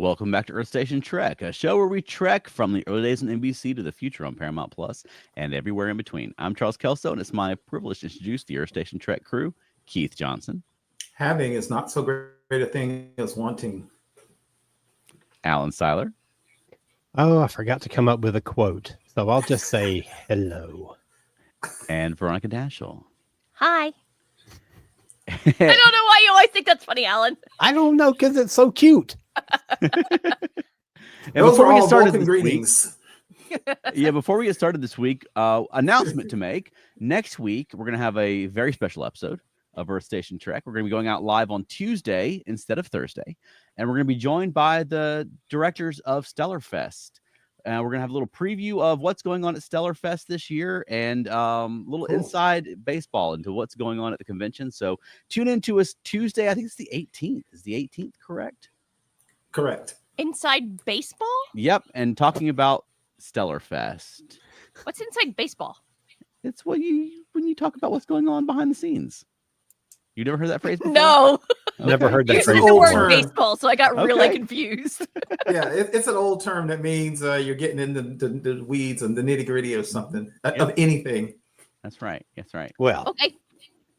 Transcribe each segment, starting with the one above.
Welcome back to Earth Station Trek, a show where we trek from the early days on NBC to the future on Paramount Plus and everywhere in between. I'm Charles Kelso, and it's my privilege to introduce the Earth Station Trek crew. Keith Johnson. Having is not so great a thing as wanting. Alan Seiler. Oh, I forgot to come up with a quote, so I'll just say hello. And Veronica Dashel. Hi. I don't know why you always think that's funny, Alan. I don't know, because it's so cute. And Those before are we all get started Vulcan this greetings. before we get started this week, announcement to make. Next week, we're going to have a very special episode of Earth Station Trek. We're going to be going out live on Tuesday instead of Thursday. And we're going to be joined by the directors of Stellar Fest. We're going to have a little preview of what's going on at Stellar Fest this year and a little inside baseball into what's going on at the convention. So tune in to us Tuesday. I think it's the 18th. Is the 18th correct? Correct. Inside baseball? Yep. And talking about Stellar Fest. What's inside baseball? It's when you talk about what's going on behind the scenes. You never heard that phrase before? No. Okay. Never heard that You phrase said the word before. baseball, so I got really Okay. confused. Yeah, it's an old term that means you're getting into the weeds and the nitty gritty of something, of anything. That's right. That's right. Well, Okay.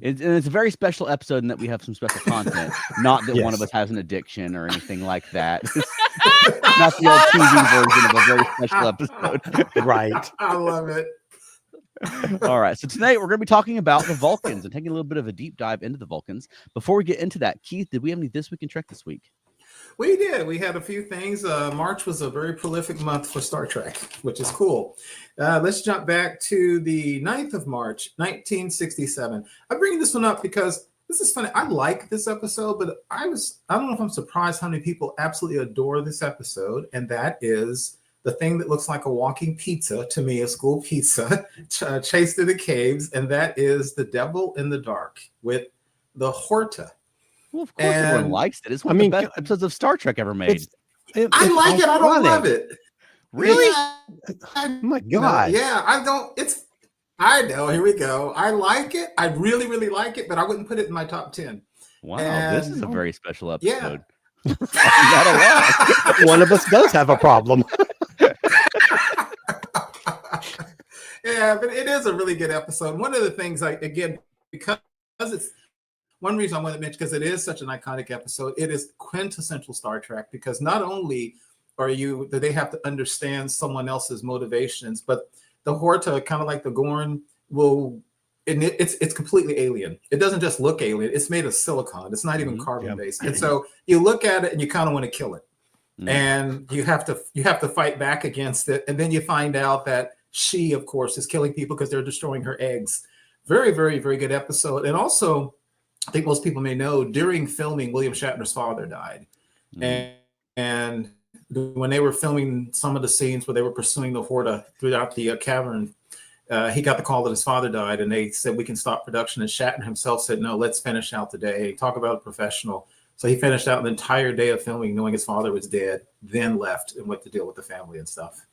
And it's a very special episode in that we have some special content. Not that one of Yes. us has an addiction or anything like that. Not the old TV version of a very special episode. right. I love it. All right. So tonight we're going to be talking about the Vulcans and taking a little bit of a deep dive into the Vulcans. Before we get into that, Keith, did we have any This Week in Trek this week? We did. We had a few things. March was a very prolific month for Star Trek, which is cool. Let's jump back to the 9th of March, 1967. I'm bringing this one up because this is funny. I like this episode, but I don't know if I'm surprised how many people absolutely adore this episode. And that is the thing that looks like a walking pizza, to me, a school pizza, chased through the caves. And that is The Devil in the Dark with the Horta. Well, of course everyone likes it. It's one of the best episodes of Star Trek ever made. I like it. I don't love it. Really? Oh my God. Yeah, I don't. I know. Here we go. I like it. I really, really like it, but I wouldn't put it in my top 10. Wow, this is a very special episode. Yeah. Not a lot. One of us does have a problem. Yeah, but it is a really good episode. One of the things, because it's one reason I want to mention, because it is such an iconic episode, it is quintessential Star Trek, because not only do they have to understand someone else's motivations, but the Horta, kind of like the Gorn, it's completely alien. It doesn't just look alien. It's made of silicon. It's not even carbon based. And so you look at it and you kind of want to kill it. And you have to fight back against it. And then you find out that she, of course, is killing people because they're destroying her eggs. Very, very, very good episode. And also, I think most people may know, during filming, William Shatner's father died. And when they were filming some of the scenes where they were pursuing the Horta throughout the cavern, he got the call that his father died, and they said, we can stop production. And Shatner himself said, no, let's finish out the day. Talk about a professional. So he finished out an entire day of filming knowing his father was dead, then left and went to deal with the family and stuff.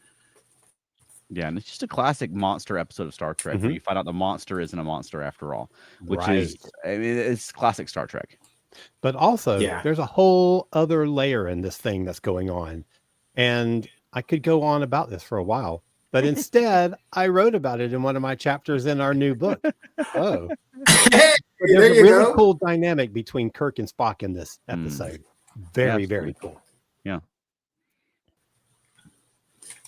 Yeah, and it's just a classic monster episode of Star Trek where you find out the monster isn't a monster after all, which is, I mean, it's classic Star Trek. But also, there's a whole other layer in this thing that's going on. And I could go on about this for a while, but instead, I wrote about it in one of my chapters in our new book. Oh. There's a really cool dynamic between Kirk and Spock in this episode. Very, very cool. Yeah.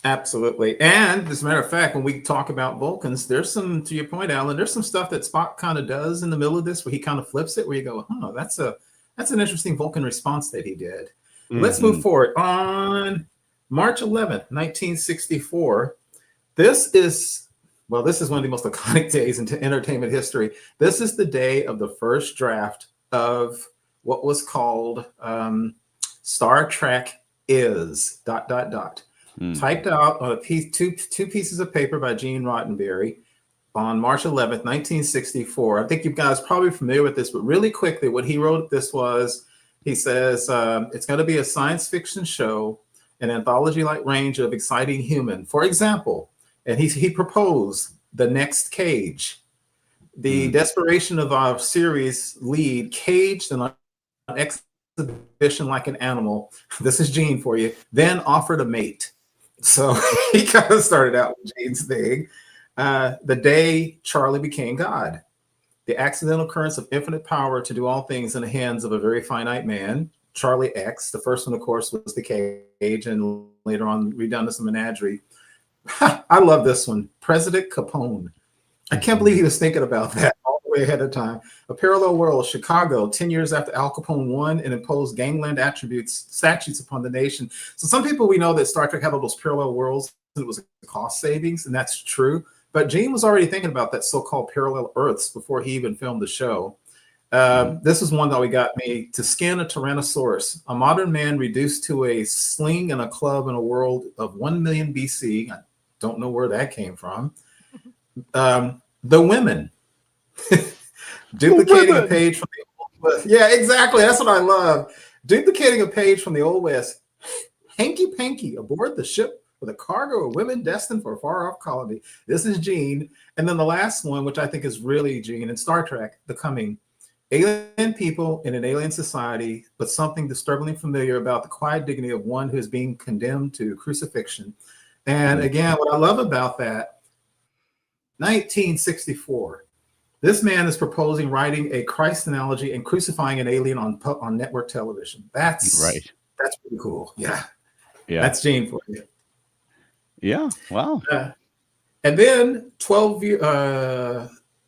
Absolutely. And as a matter of fact, when we talk about Vulcans, there's some, to your point, Alan, there's some stuff that Spock kind of does in the middle of this where he kind of flips it, where you go, oh, that's an interesting Vulcan response that he did. Let's move forward. On March 11th, 1964, this is one of the most iconic days in entertainment history. This is the day of the first draft of what was called Star Trek Is ... Typed out on two pieces of paper by Gene Roddenberry on March 11th, 1964. I think you guys are probably familiar with this, but really quickly, what he wrote this was, he says, it's going to be a science fiction show, an anthology-like range of exciting human. For example, and he proposed The Next Cage. The desperation of our series lead, caged and exhibition like an animal. This is Gene for you. Then offered a mate. So he kind of started out with Gene's thing. The day Charlie became God. The accidental occurrence of infinite power to do all things in the hands of a very finite man. Charlie X. The first one, of course, was the cage, and later on redone as a menagerie. I love this one. President Capone. I can't believe he was thinking about that all the way ahead of time. A parallel world, Chicago, 10 years after Al Capone won and imposed gangland statutes upon the nation. So some people, we know that Star Trek had all those parallel worlds and it was a cost savings, and that's true. But Gene was already thinking about that so-called parallel Earths before he even filmed the show. This is one that got me. To skin a Tyrannosaurus, a modern man reduced to a sling and a club in a world of 1 million BC. I don't know where that came from. The women. Duplicating a page from the Old West. Yeah, exactly. That's what I love. Duplicating a page from the Old West. Hanky Panky aboard the ship with a cargo of women destined for a far-off colony. This is Gene. And then the last one, which I think is really Gene in Star Trek, The Coming. Alien people in an alien society, but something disturbingly familiar about the quiet dignity of one who is being condemned to crucifixion. And again, what I love about that, 1964, this man is proposing writing a Christ analogy and crucifying an alien on network television. That's right. That's pretty cool. Yeah. That's Gene for you. Yeah. Wow. And then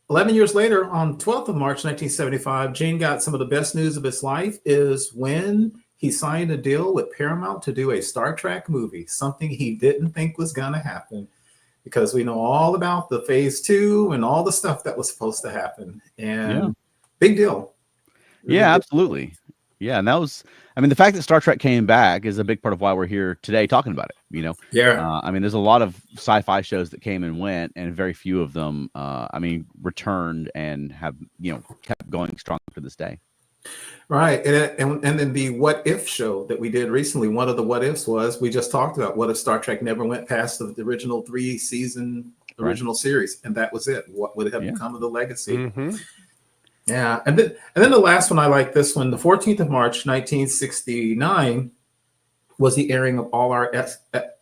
11 years later, on 12th of March, 1975, Gene got some of the best news of his life is when he signed a deal with Paramount to do a Star Trek movie, something he didn't think was going to happen, because we know all about the phase 2 and all the stuff that was supposed to happen. And big deal. Really absolutely. Yeah. And that was, the fact that Star Trek came back is a big part of why we're here today talking about it, there's a lot of sci-fi shows that came and went, and very few of them, returned and have, kept going strong to this day. Right. And then the What If show that we did recently, one of the what ifs was, we just talked about what if Star Trek never went past the original 3-season original series, and that was it. What would have become of the legacy? Mm-hmm. Yeah. And then the last one, I like this one. The 14th of March, 1969 was the airing of All Our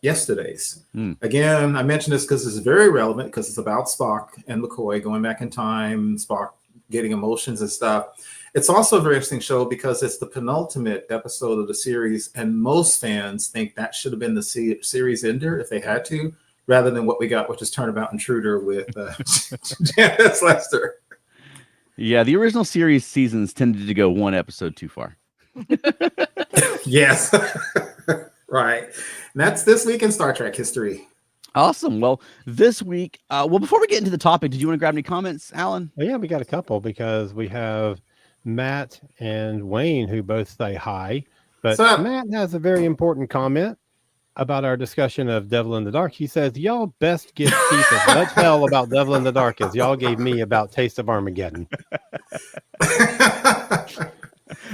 Yesterdays. Again, I mentioned this because it's very relevant, because it's about Spock and McCoy going back in time, Spock getting emotions and stuff. It's also a very interesting show because it's the penultimate episode of the series, and most fans think that should have been the series ender if they had to, rather than what we got, which is Turnabout Intruder with Janice Lester. Yeah, the original series seasons tended to go one episode too far. Yes. Right. And that's this week in Star Trek history. Awesome. Well, this week, before we get into the topic, did you want to grab any comments, Alan? Well, yeah, we got a couple, because we have Matt and Wayne who both say hi. But Matt has a very important comment about our discussion of Devil in the Dark. He says, y'all best give Keith as much hell about Devil in the Dark as y'all gave me about Taste of Armageddon.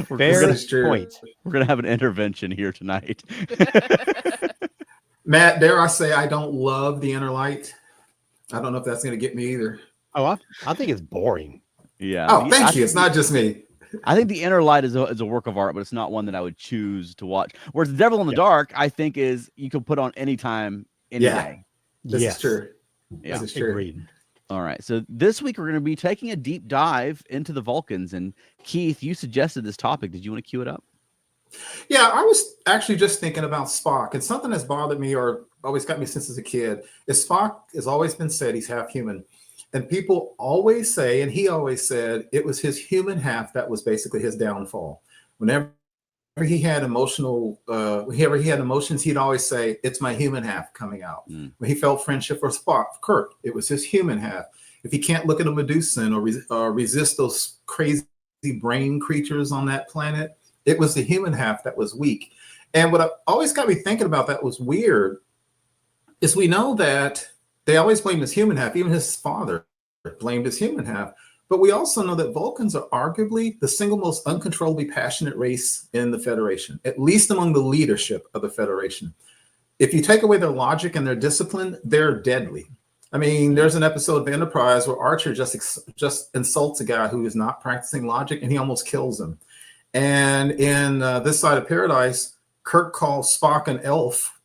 Fair point. We're going to have an intervention here tonight. Matt, dare I say I don't love The Inner Light? I don't know if that's going to get me either. Oh, I think it's boring. Yeah. Oh, thank you. It's not just me. I think The Inner Light is a work of art, but it's not one that I would choose to watch. Whereas The Devil in the Dark, I think you can put on any time, any day. This is true. Yeah. This is true. Agreed. All right. So this week we're going to be taking a deep dive into the Vulcans. And Keith, you suggested this topic. Did you want to cue it up? Yeah, I was actually just thinking about Spock. And something that's bothered me, or always got me since as a kid, is Spock has always been said he's half human. And people always say, and he always said, it was his human half that was basically his downfall. Whenever he had whenever he had emotions, he'd always say, it's my human half coming out. When he felt friendship for Kirk, it was his human half. If he can't look at a Medusan or resist those crazy brain creatures on that planet, it was the human half that was weak. And what always got me thinking about that was weird is we know that they always blamed his human half. Even his father blamed his human half. But we also know that Vulcans are arguably the single most uncontrollably passionate race in the Federation, at least among the leadership of the Federation. If you take away their logic and their discipline, they're deadly. I mean, there's an episode of Enterprise where Archer just insults a guy who is not practicing logic, and he almost kills him. And in This Side of Paradise, Kirk calls Spock an elf.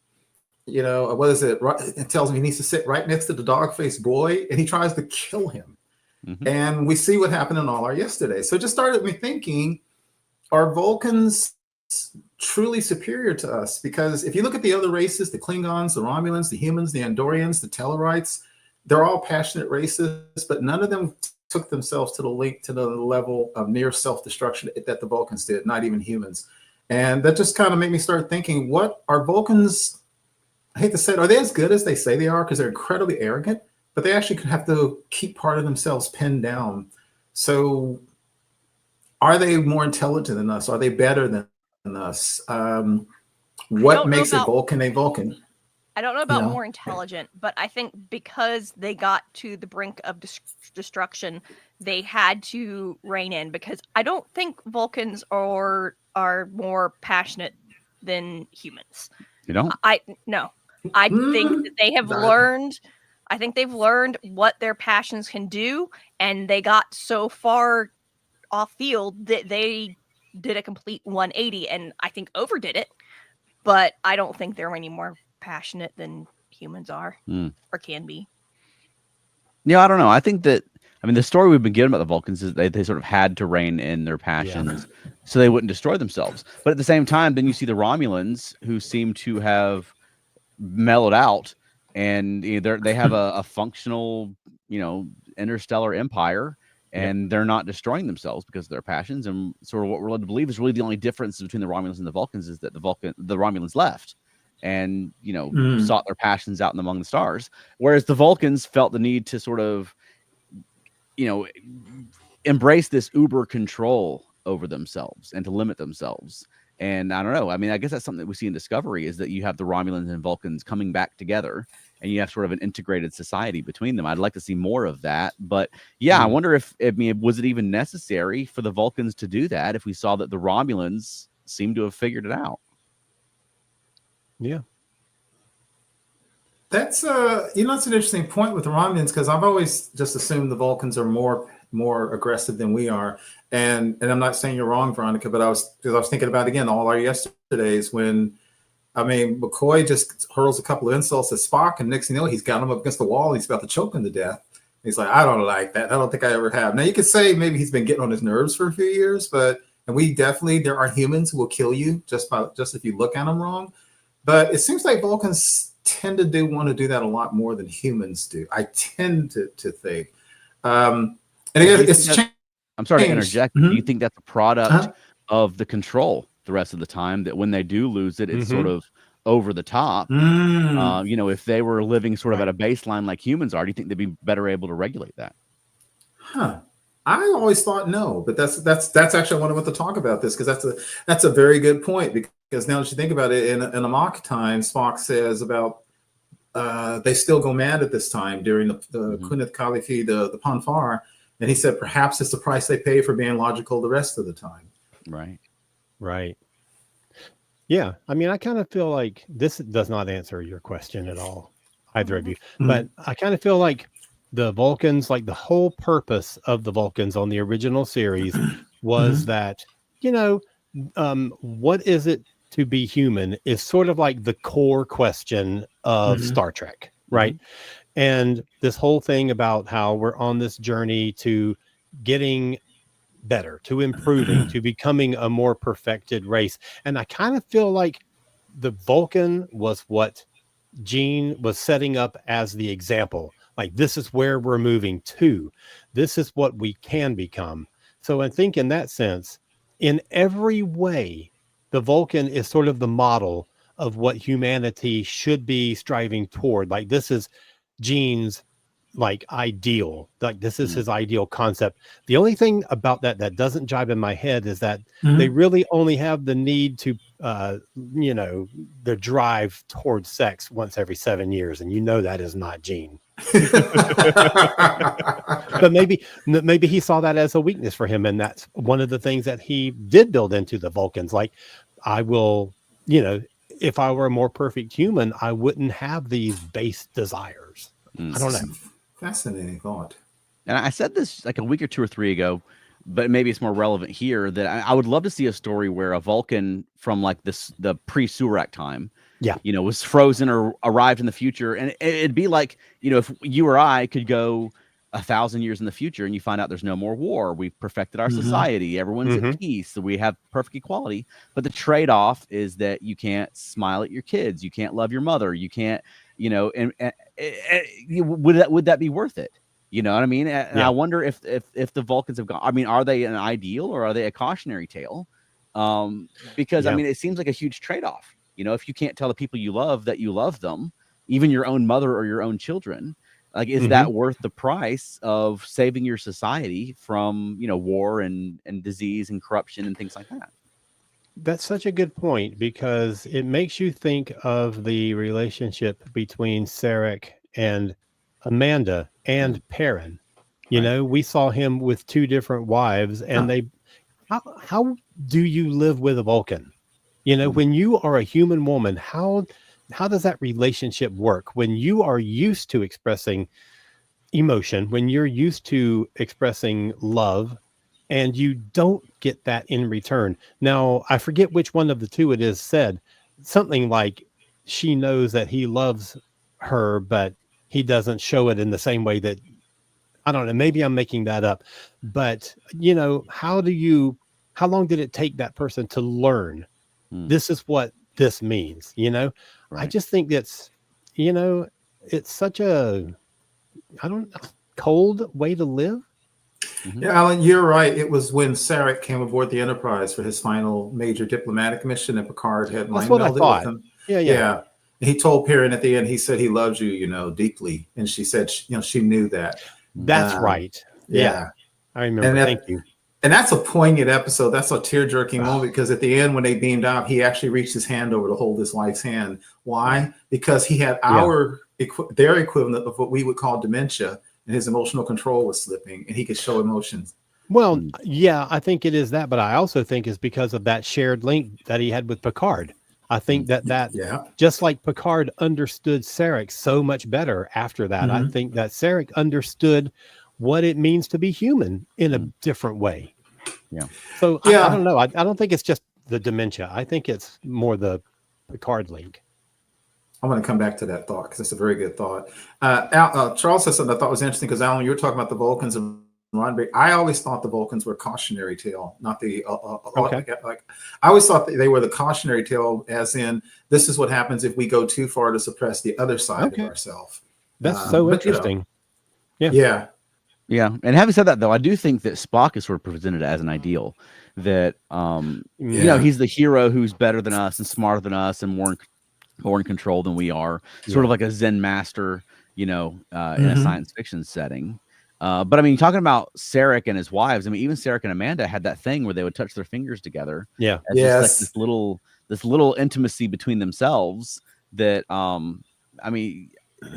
You know, what is it? It tells him he needs to sit right next to the dog-faced boy, and he tries to kill him. Mm-hmm. And we see what happened in All Our Yesterdays. So it just started me thinking, are Vulcans truly superior to us? Because if you look at the other races, the Klingons, the Romulans, the humans, the Andorians, the Tellarites, they're all passionate races, but none of them took themselves to the level of near self-destruction that the Vulcans did, not even humans. And that just kind of made me start thinking, what are Vulcans, I hate to say it, are they as good as they say they are? Because they're incredibly arrogant, but they actually have to keep part of themselves pinned down. So are they more intelligent than us? Are they better than us? What makes a Vulcan a Vulcan? I don't know about more intelligent, but I think because they got to the brink of destruction, they had to rein in, because I don't think Vulcans are more passionate than humans. You don't? No. I think that they have learned. I think they've learned what their passions can do, and they got so far off field that they did a complete 180, and I think overdid it. But I don't think they're any more passionate than humans are or can be. Yeah, I don't know. I think that, I mean, the story we've been given about the Vulcans is they sort of had to rein in their passions so they wouldn't destroy themselves. But at the same time, then you see the Romulans, who seem to have mellowed out, and they have a functional, interstellar empire, and they're not destroying themselves because of their passions. And sort of what we're led to believe is really the only difference between the Romulans and the Vulcans is that the Romulans left and sought their passions out among the stars, whereas the Vulcans felt the need to sort of embrace this uber control over themselves and to limit themselves. And I don't know, I mean, I guess that's something that we see in Discovery, is that you have the Romulans and Vulcans coming back together, and you have sort of an integrated society between them. I'd like to see more of that, but I wonder was it even necessary for the Vulcans to do that if we saw that the Romulans seemed to have figured it out? Yeah. That's that's an interesting point with the Romulans, because I've always just assumed the Vulcans are more aggressive than we are. And I'm not saying you're wrong, Veronica, but I was thinking about, again, All Our Yesterdays, when McCoy just hurls a couple of insults at Spock, and next thing you know, he's got him up against the wall, and he's about to choke him to death. He's like, I don't like that. I don't think I ever have. Now you could say maybe he's been getting on his nerves for a few years, but there are humans who will kill you just if you look at them wrong. But it seems like Vulcans tend to want to do that a lot more than humans do. I tend to think. And again, it's changed. I'm sorry to interject. Do you think that's a product of the control the rest of the time, that when they do lose it, it's sort of over the top? If they were living sort of at a baseline like humans are, do you think they'd be better able to regulate that? I always thought no, but that's actually I wanted to talk about this, because that's a very good point. Because now that you think about it, in a mock time, Spock says about they still go mad at this time during the Kunith Khalifi, the Ponfar, and he said perhaps it's the price they pay for being logical the rest of the time. Right. Yeah, I mean, I kind of feel like this does not answer your question at all, either of you. But I kind of feel like the Vulcans, like the whole purpose of the Vulcans on the original series was that, what is it to be human is sort of like the core question of Star Trek, right? And this whole thing about how we're on this journey to getting better, to improving, to becoming a more perfected race. And I kind of feel like the Vulcan was what Gene was setting up as the example. Like, this is where we're moving to. This is what we can become. So I think in that sense, in every way, the Vulcan is sort of the model of what humanity should be striving toward. Like, this is Gene's ideal. Like, this is his ideal concept. The only thing about that doesn't jibe in my head is that they really only have the need to, the drive towards sex once every 7 years. And that is not Gene. But maybe he saw that as a weakness for him, and that's one of the things that he did build into the Vulcans. Like, I will, if I were a more perfect human, I wouldn't have these base desires. I don't know. Fascinating thought. And I said this like a week or 2 or 3 ago, but maybe it's more relevant here. That I would love to see a story where a Vulcan from like the pre-Surak time, was frozen or arrived in the future, and it'd be like, if you or I could go 1,000 years in the future and you find out there's no more war, we've perfected our society, everyone's at peace, so we have perfect equality, but the trade-off is that you can't smile at your kids, you can't love your mother, you can't, and would that be worth it? You know what I mean? And I wonder if the Vulcans have gone, I mean, are they an ideal or are they a cautionary tale? Because I mean, it seems like a huge trade-off. If you can't tell the people you love that you love them, even your own mother or your own children, like, is that worth the price of saving your society from, war and disease and corruption and things like that? That's such a good point, because it makes you think of the relationship between Sarek and Amanda and Perrin. We saw him with 2 different wives, and how do you live with a Vulcan? When you are a human woman, how does that relationship work when you are used to expressing emotion, when you're used to expressing love, and you don't get that in return? Now, I forget which one of the 2 it is said something like she knows that he loves her, but he doesn't show it in the same way that, I don't know, maybe I'm making that up, but how long did it take that person to learn this is what this means? Right. I just think that's, it's such a, cold way to live. Yeah, Alan, you're right. It was when Sarek came aboard the Enterprise for his final major diplomatic mission, and Picard had mind melded with him. Yeah. He told Perrin at the end, he said he loves you, deeply. And she said, she knew that. That's right. Yeah. I remember. Thank you. And that's a poignant episode. That's a tear-jerking moment, because at the end, when they beamed out, he actually reached his hand over to hold his wife's hand. Why? Because he had their equivalent of what we would call dementia, and his emotional control was slipping, and he could show emotions. Well, yeah, I think it is that, but I also think it's because of that shared link that he had with Picard. I think that just like Picard understood Sarek so much better after that, I think that Sarek understood what it means to be human in a different way. Yeah. So I don't know. I don't think it's just the dementia. I think it's more the Picard link. I'm going to come back to that thought, because it's a very good thought. Charles said something I thought was interesting, because Alan, you were talking about the Vulcans and Roddenberry. I always thought the Vulcans were cautionary tale, not the like. I always thought that they were the cautionary tale, as in, this is what happens if we go too far to suppress the other side of ourselves. That's so interesting. Yeah. And having said that, though, I do think that Spock is sort of presented as an ideal, that he's the hero who's better than us and smarter than us and more in control than we are, sort of like a Zen master, in a science fiction setting. But I mean, talking about Sarek and his wives, I mean, even Sarek and Amanda had that thing where they would touch their fingers together. Yeah. Just like this little intimacy between themselves that, I mean,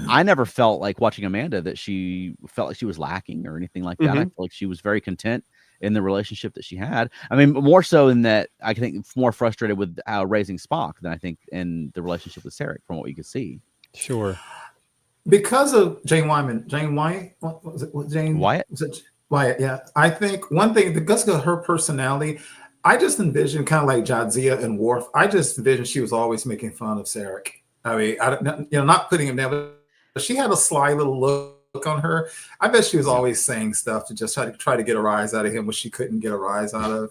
I never felt like watching Amanda that she felt like she was lacking or anything like that. I feel like she was very content in the relationship that she had. I mean, more so in that I think more frustrated with raising Spock than I think in the relationship with Sarek, from what you could see. Sure. Because of Jane Wyatt, what was it? Jane Wyatt? Was it Wyatt? Yeah. I think one thing, because of her personality, I just envisioned kind of like Jadzia and Worf. I just envisioned she was always making fun of Sarek. I mean, not putting him down, but she had a sly little look on her. I bet she was always saying stuff to just try to get a rise out of him, which she couldn't get a rise out of.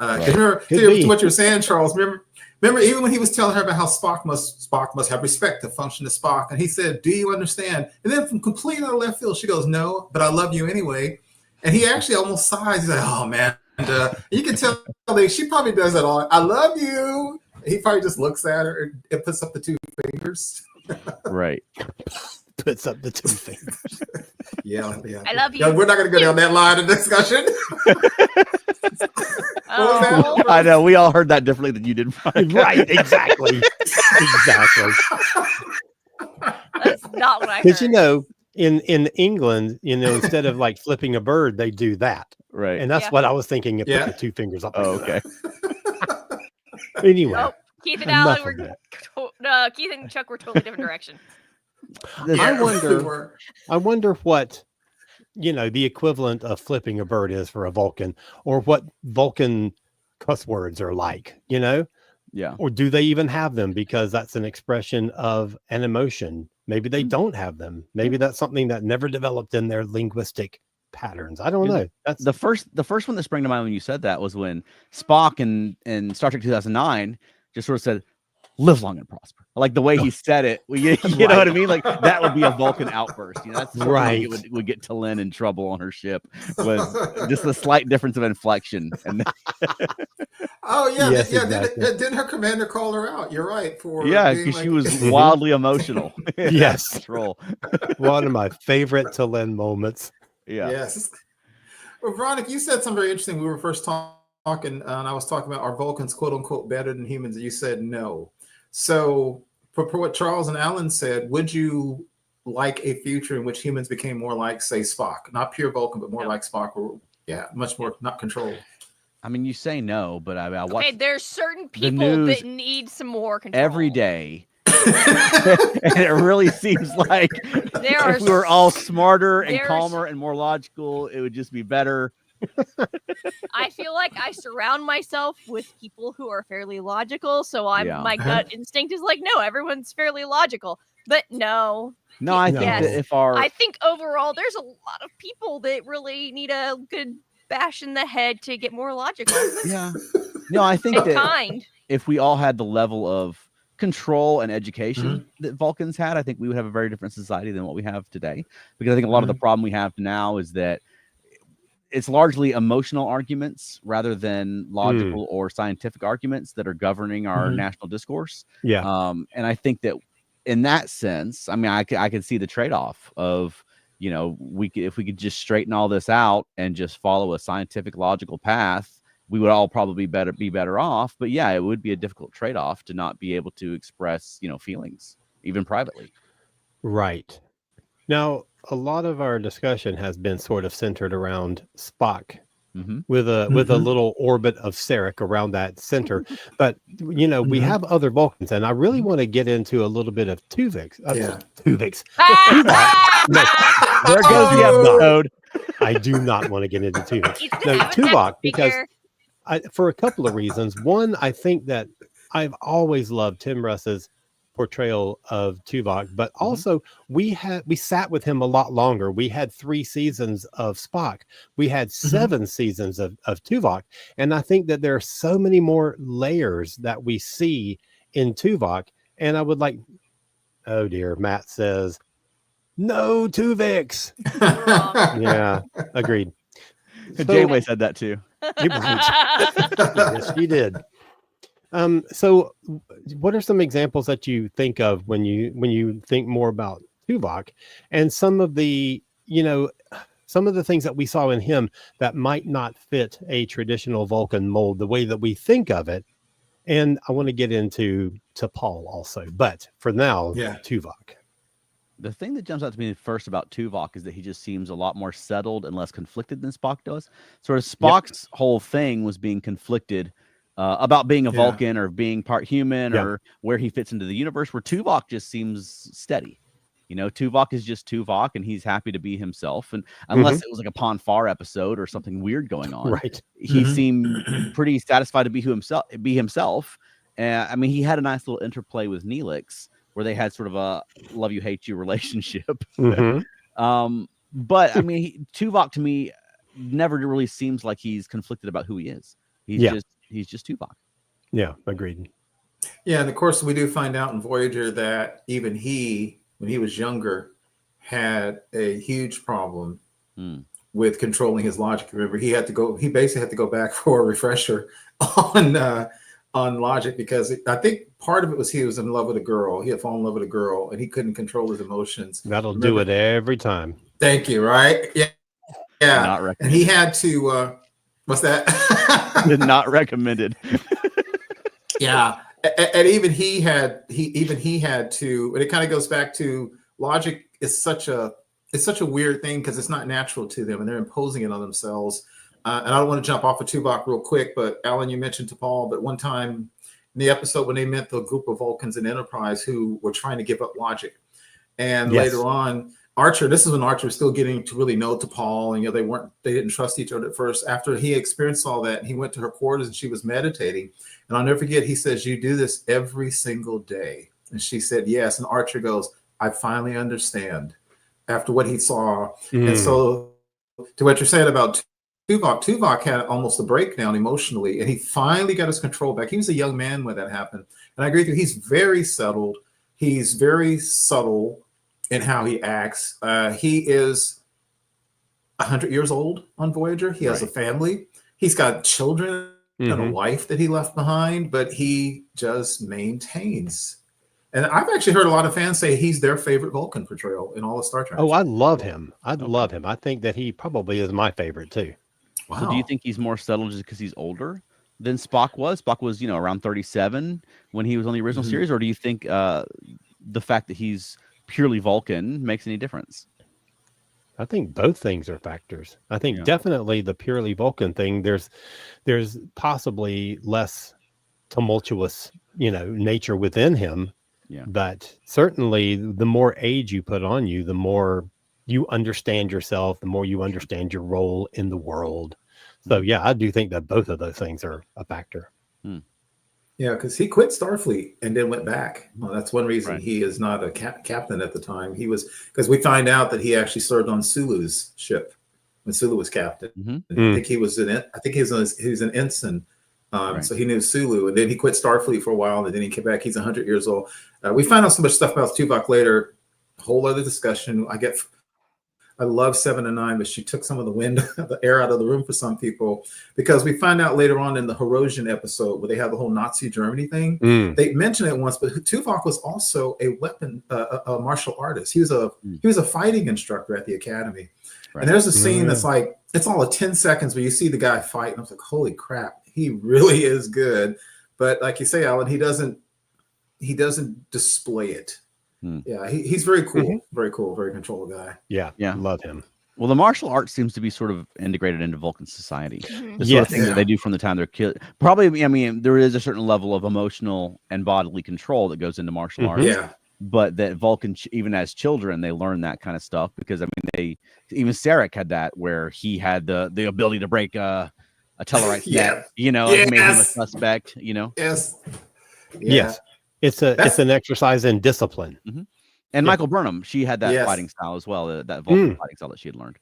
Remember what you were saying, Charles? Remember, even when he was telling her about how Spock must have respect to function as Spock, and he said, "Do you understand?" And then from completely out of left field, she goes, "No, but I love you anyway." And he actually almost sighs. He's like, "Oh man," and you can tell that she probably does that all. "I love you." He probably just looks at her and puts up the 2 fingers. Right. Puts up the 2 fingers. Yeah. I love you. Yeah, we're not going to go down that line of discussion. I know. We all heard that differently than you did. Right. Exactly. That's not what I heard. Because, in England, instead of like flipping a bird, they do that. Right. And that's what I was thinking. Put the 2 fingers up. Oh, okay. Anyway. Keith and Alan Keith and Chuck were totally different direction. I wonder what the equivalent of flipping a bird is for a Vulcan, or what Vulcan cuss words are like, Yeah. or do they even have them, because that's an expression of an emotion. Maybe they don't have them. Maybe that's something that never developed in their linguistic patterns. I don't know. That's the first one that sprang to mind when you said that was when Spock in Star Trek 2009 just sort of said, "Live long and prosper." Like the way he said it, you know what I mean? Like that would be a Vulcan outburst. That's right. Would get T'Lyn in trouble on her ship, was just a slight difference of inflection. And oh yeah, yes, exactly. Didn't her commander call her out? You're right. Because she was wildly emotional. Yes, control. One of my favorite T'Lyn moments. Yeah. Yes. Well, Veronica, you said something very interesting. We were first talking, and I was talking about, are Vulcans quote unquote better than humans? And you said no. So for what Charles and Alan said, would you like a future in which humans became more like, say, Spock? Not pure Vulcan, but more like Spock, or much more not controlled. I mean, you say no, but I watch. Okay, there's certain people that need some more control every day. And it really seems like if we were all smarter and calmer and more logical, it would just be better. I feel like I surround myself with people who are fairly logical, so my gut instinct is like, no, everyone's fairly logical. But no. I think that I think overall there's a lot of people that really need a good bash in the head to get more logical. Yeah. No, I think that if we all had the level of control and education that Vulcans had, I think we would have a very different society than what we have today. Because I think a lot of the problem we have now is that it's largely emotional arguments rather than logical or scientific arguments that are governing our national discourse. Yeah. And I think that in that sense, I mean, I could see the trade-off of, if we could just straighten all this out and just follow a scientific, logical path, we would all probably be better off. But yeah, it would be a difficult trade-off to not be able to express, feelings, even privately. Right. Now, a lot of our discussion has been sort of centered around Spock with a little orbit of Sarek around that center. But, we have other Vulcans, and I really want to get into a little bit of Thhis. Thhis. There goes the episode. I do not want to get into Thhis. No, Tuvok, because for a couple of reasons. One, I think that I've always loved Tim Russ's portrayal of Tuvok, but also we sat with him a lot longer. We had 3 seasons of Spock. We had 7 seasons of Tuvok. And I think that there are so many more layers that we see in Tuvok. And I would like, oh dear, Matt says, no Tuvix. Yeah, agreed. Janeway said that too. Yes, she did. So what are some examples that you think of when you think more about Tuvok, and some of the things that we saw in him that might not fit a traditional Vulcan mold, the way that we think of it? And I want to get into Paul also, but for now, Tuvok. The thing that jumps out to me first about Tuvok is that he just seems a lot more settled and less conflicted than Spock does. Sort of Spock's whole thing was being conflicted about being a Vulcan or being part human or where he fits into the universe, where Tuvok just seems steady. Tuvok is just Tuvok, and he's happy to be himself. And unless it was like a Pon farr episode or something weird going on, right? He seemed pretty satisfied to be himself. And I mean, he had a nice little interplay with Neelix, where they had sort of a love you, hate you relationship. But I mean, Tuvok to me never really seems like he's conflicted about who he is. He's just Tuvok. Yeah, agreed. Yeah, and of course we do find out in Voyager that even he, when he was younger, had a huge problem with controlling his logic. Remember, he basically had to go back for a refresher on logic, because I think part of it was he was in love with a girl. He had fallen in love with a girl, and he couldn't control his emotions. That'll do it every time. Thank you. Right? Yeah. And he had to. What's that? Not recommended. Yeah, and even he had to. And it kind of goes back to logic is such a weird thing, because it's not natural to them, and they're imposing it on themselves. And I don't want to jump off of Tuvok real quick, but Alan, you mentioned to Paul, but one time in the episode when they met the group of Vulcans in Enterprise who were trying to give up logic, and later on, Archer, this is when Archer was still getting to really know T'Pol, and they didn't trust each other at first. After he experienced all that, he went to her quarters and she was meditating. And I'll never forget, he says, "You do this every single day." And she said, "Yes." And Archer goes, "I finally understand," after what he saw. And so to what you're saying about Tuvok had almost a breakdown emotionally, and he finally got his control back. He was a young man when that happened. And I agree with you. He's very settled. He's very subtle in how he acts. He is 100 years old on Voyager. He has a family. He's got children and a wife that he left behind, but he just maintains. And I've actually heard a lot of fans say he's their favorite Vulcan portrayal in all of Star Trek. Oh, I love him. I love him. I think that he probably is my favorite too. Wow. So do you think he's more settled just because he's older than Spock was? Spock was, around 37 when he was on the original series, or do you think the fact that he's purely Vulcan makes any difference? I think both things are factors. I think definitely the purely Vulcan thing, there's possibly less tumultuous, nature within him. Yeah. But certainly the more age you put on you, the more you understand yourself, the more you understand your role in the world. So yeah, I do think that both of those things are a factor. Yeah, because he quit Starfleet and then went back. Well, that's one reason he is not a captain at the time. He was, because we find out that he actually served on Sulu's ship when Sulu was captain. I think he was an ensign. So he knew Sulu, and then he quit Starfleet for a while, and then he came back. He's 100 years old. We find out so much stuff about Tuvok later. A whole other discussion. I love 7 and 9, but she took some of the air out of the room for some people, because we find out later on in the Horosian episode where they have the whole Nazi Germany thing. They mention it once, but Tuvok was also a martial artist. He was a fighting instructor at the academy. And there's a scene that's like, it's all 10 seconds where you see the guy fight, and I was like, holy crap, he really is good. But like you say, Alan, he doesn't display it. Yeah, he's very cool, very cool, very controlled guy. Yeah, love him. Well, the martial arts seems to be sort of integrated into Vulcan society. The sort of thing that they do from the time they're killed. Probably, I mean, there is a certain level of emotional and bodily control that goes into martial arts. Yeah. But that Vulcan, even as children, they learn that kind of stuff, because I mean, even Sarek had that, where he had the ability to break a Tellarite net, like made him a suspect. Yes. Yes. It's an exercise in discipline. And Michael Burnham, she had that fighting style as well, that Vulcan fighting style that she had learned.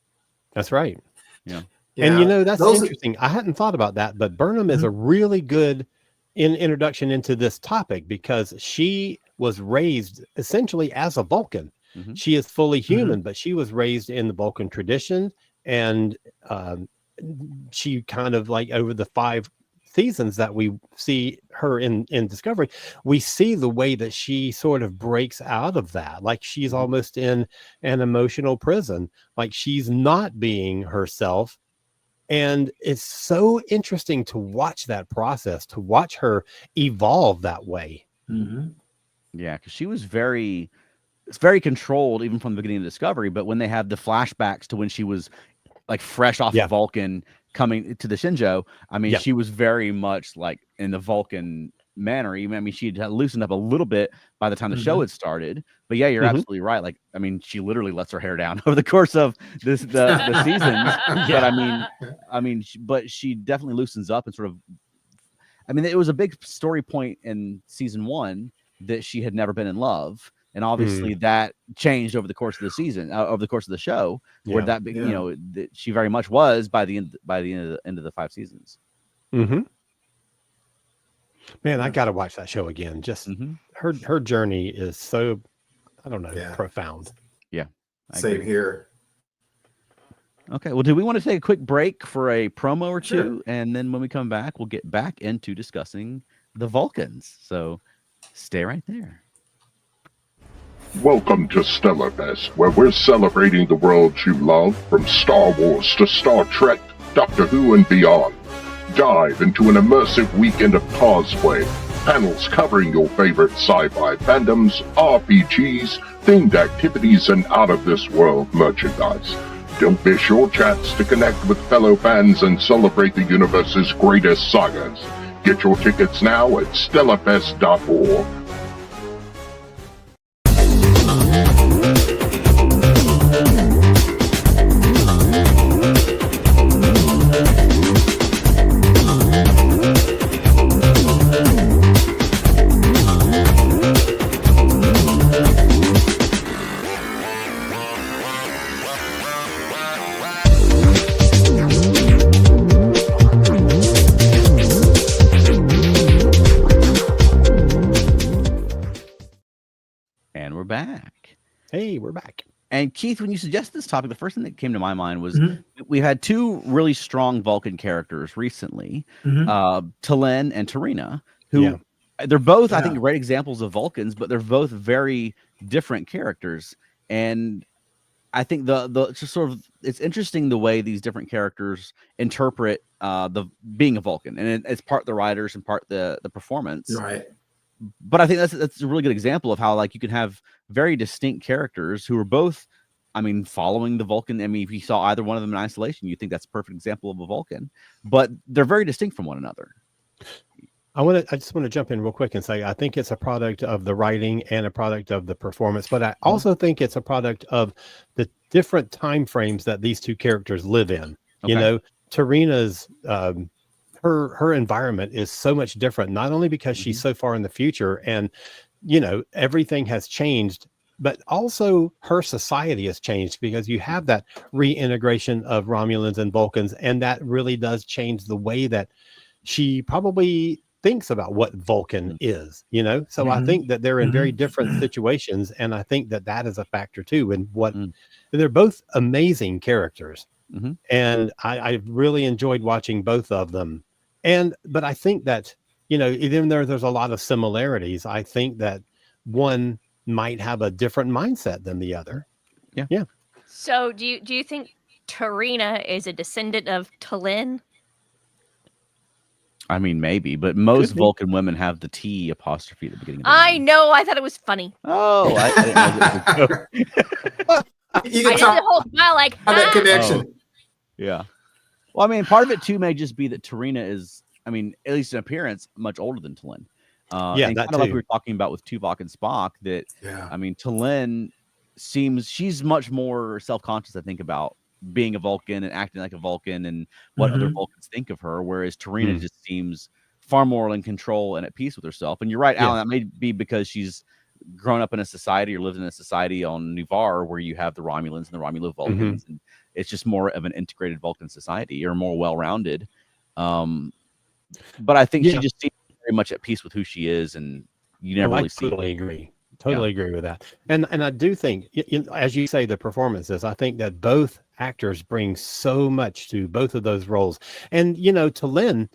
That's right. Yeah. And that's interesting. I hadn't thought about that, but Burnham is a really good introduction into this topic, because she was raised essentially as a Vulcan. She is fully human, but she was raised in the Vulcan tradition, and she kind of, like, over the 5 seasons that we see her in Discovery, we see the way that she sort of breaks out of that. Like, she's almost in an emotional prison, like she's not being herself. And it's so interesting to watch that process, to watch her evolve that way. Yeah, because she was very controlled even from the beginning of Discovery, but when they have the flashbacks to when she was like fresh off of Vulcan coming to the Shinjo, I mean, she was very much like in the Vulcan manner. Even, I mean, she'd loosened up a little bit by the time the show had started. But yeah, you're absolutely right. Like, I mean, she literally lets her hair down over the course of the seasons. But she definitely loosens up and sort of. I mean, it was a big story point in season 1 that she had never been in love. And obviously that changed over the course of the season, over the course of the show, where that that she very much was by the end of the 5 seasons. Man, I got to watch that show again. Just her journey is so, I don't know, profound. Yeah, same here. Okay, well, do we want to take a quick break for a promo or two, and then when we come back, we'll get back into discussing the Vulcans. So stay right there. Welcome to Stellarfest, where we're celebrating the worlds you love, from Star Wars to Star Trek, Doctor Who, and beyond. Dive into an immersive weekend of cosplay, panels covering your favorite sci-fi fandoms, RPGs, themed activities, and out-of-this-world merchandise. Don't miss your chance to connect with fellow fans and celebrate the universe's greatest sagas. Get your tickets now at stellarfest.org. Hey, we're back. And Keith, when you suggested this topic, the first thing that came to my mind was we had two really strong Vulcan characters recently, T'Lyn and T'Rina, who they're both, I think, great examples of Vulcans, but they're both very different characters. And I think it's just sort of, it's interesting the way these different characters interpret the being a Vulcan, and it's part the writers and part the performance. Right. But I think that's a really good example of how, like, you can have very distinct characters who are both, I mean, following the Vulcan. I mean, if you saw either one of them in isolation, you think that's a perfect example of a Vulcan, but they're very distinct from one another. I just want to jump in real quick and say, I think it's a product of the writing and a product of the performance, but I also think it's a product of the different time frames that these two characters live in. Okay. You know, T'Rina's, her environment is so much different, not only because she's so far in the future and, you know, everything has changed, but also her society has changed because you have that reintegration of Romulans and Vulcans. And that really does change the way that she probably thinks about what Vulcan is, you know? So I think that they're in very different situations. And I think that that is a factor too. And what they're both amazing characters. And I really enjoyed watching both of them. But I think that, you know, even though there's a lot of similarities, I think that one might have a different mindset than the other. Yeah. So do you think T'Rina is a descendant of T'Lyn? I mean, maybe, but most Vulcan women have the T apostrophe at the beginning of the name. know. I thought it was funny. Oh, I didn't know that. You I did the whole smile like, that connection. Oh, yeah. Well, I mean, part of it too may just be that T'Rina is, I mean, at least in appearance, much older than T'Lyn. And that kind of like we were talking about with Tuvok and Spock, that I mean, T'Lyn she's much more self-conscious, I think, about being a Vulcan and acting like a Vulcan and what other Vulcans think of her, whereas T'Rina just seems far more in control and at peace with herself. And you're right, Alan, that may be because she's grown up in a society or lived in a society on Nuvar where you have the Romulans and the Romulo Vulcans, and it's just more of an integrated Vulcan society or more well-rounded. But I think she just seems very much at peace with who she is, and you never really see. Totally agree with that. And I do think, as you say, the performances, I think that both actors bring so much to both of those roles. And, you know, T'Lyn,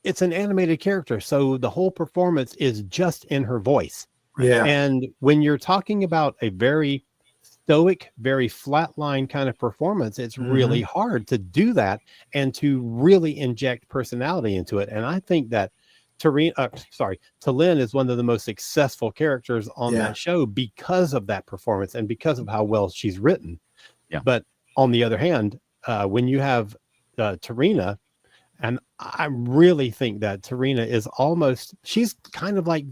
it's an animated character, so the whole performance is just in her voice. Yeah. And when you're talking about a very stoic, very flatline kind of performance, it's really hard to do that and to really inject personality into it. And I think that T'Lyn is one of the most successful characters on that show because of that performance and because of how well she's written. Yeah. But on the other hand, when you have T'Rina, and I really think that T'Rina is she's kind of like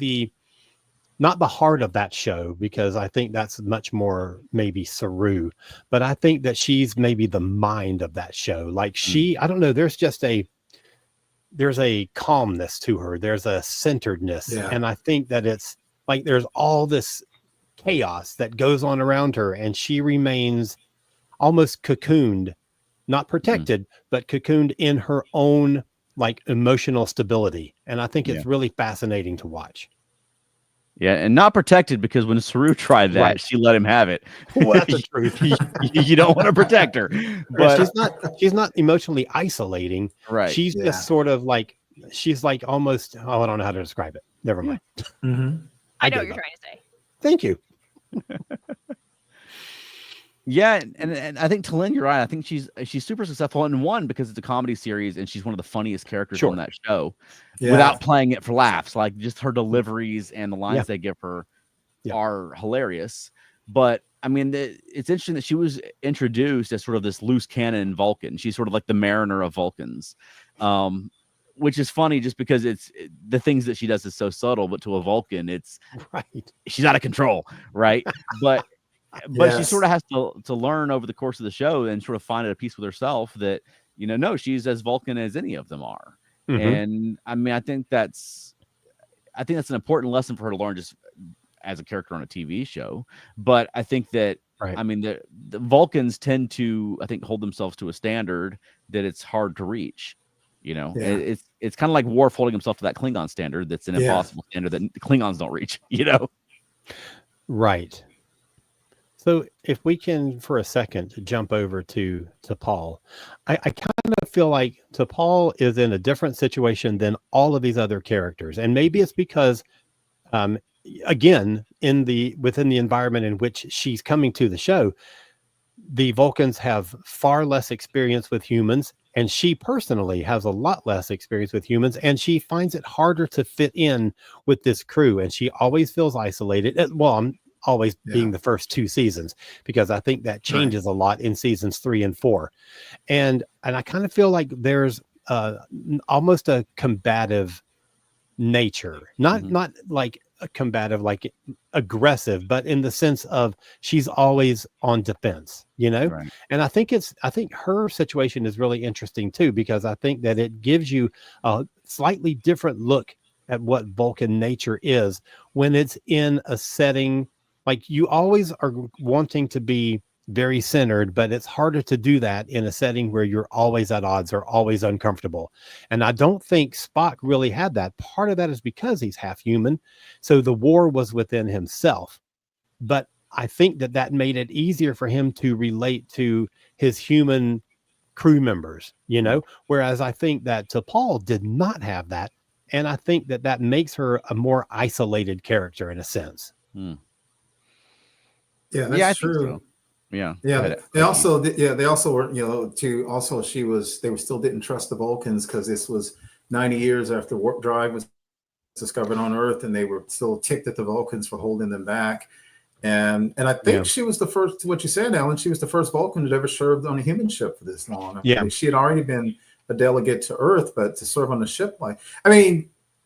not the heart of that show, because I think that's much more maybe Saru, but I think that she's maybe the mind of that show. Like I don't know, there's a calmness to her. There's a centeredness. Yeah. And I think that it's like, there's all this chaos that goes on around her, and she remains almost cocooned, not protected, but cocooned in her own like emotional stability. And I think it's really fascinating to watch. Yeah, and not protected, because when Saru tried that, she let him have it. Well, that's the truth. You don't want to protect her, but she's not emotionally isolating. Right. She's just sort of like, she's like almost, I don't know how to describe it. Never mind. I know what you're trying to say. Thank you. Yeah, and I think T'Lyn, you're right. I think she's super successful, and one, because it's a comedy series and she's one of the funniest characters on that show, without playing it for laughs. Like, just her deliveries and the lines they give her are hilarious. But I mean, it's interesting that she was introduced as sort of this loose cannon Vulcan. She's sort of like the Mariner of Vulcans, which is funny just because the things that she does is so subtle, but to a Vulcan, it's she's out of control, right? But she sort of has to learn over the course of the show and sort of find a peace with herself that, you know, no, she's as Vulcan as any of them are. And I mean, I think that's an important lesson for her to learn just as a character on a TV show. But I think that, I mean, the Vulcans tend to, I think, hold themselves to a standard that it's hard to reach. You know, it's kind of like Worf holding himself to that Klingon standard that's an impossible standard that the Klingons don't reach, you know? Right. So if we can, for a second, jump over to T'Pol, I kind of feel like T'Pol is in a different situation than all of these other characters, and maybe it's because, again, within the environment in which she's coming to the show, the Vulcans have far less experience with humans, and she personally has a lot less experience with humans, and she finds it harder to fit in with this crew, and she always feels isolated. Well, I'm always being the first 2 seasons, because I think that changes a lot in seasons 3 and 4. And I kind of feel like there's almost a combative nature, not like a combative, like aggressive, but in the sense of she's always on defense, Right. And I think her situation is really interesting too, because I think that it gives you a slightly different look at what Vulcan nature is when it's in a setting. Like, you always are wanting to be very centered, but it's harder to do that in a setting where you're always at odds or always uncomfortable. And I don't think Spock really had that. Part of that is because he's half human. So the war was within himself. But I think that made it easier for him to relate to his human crew members, whereas I think that T'Pol did not have that. And I think that makes her a more isolated character in a sense. Yeah, that's true. So. Yeah. They also were, they still didn't trust the Vulcans because this was 90 years after warp drive was discovered on Earth, and they were still ticked at the Vulcans for holding them back. And I think she was the first, what you said, Alan, she was the first Vulcan that ever served on a human ship for this long. She had already been a delegate to Earth, but to serve on a ship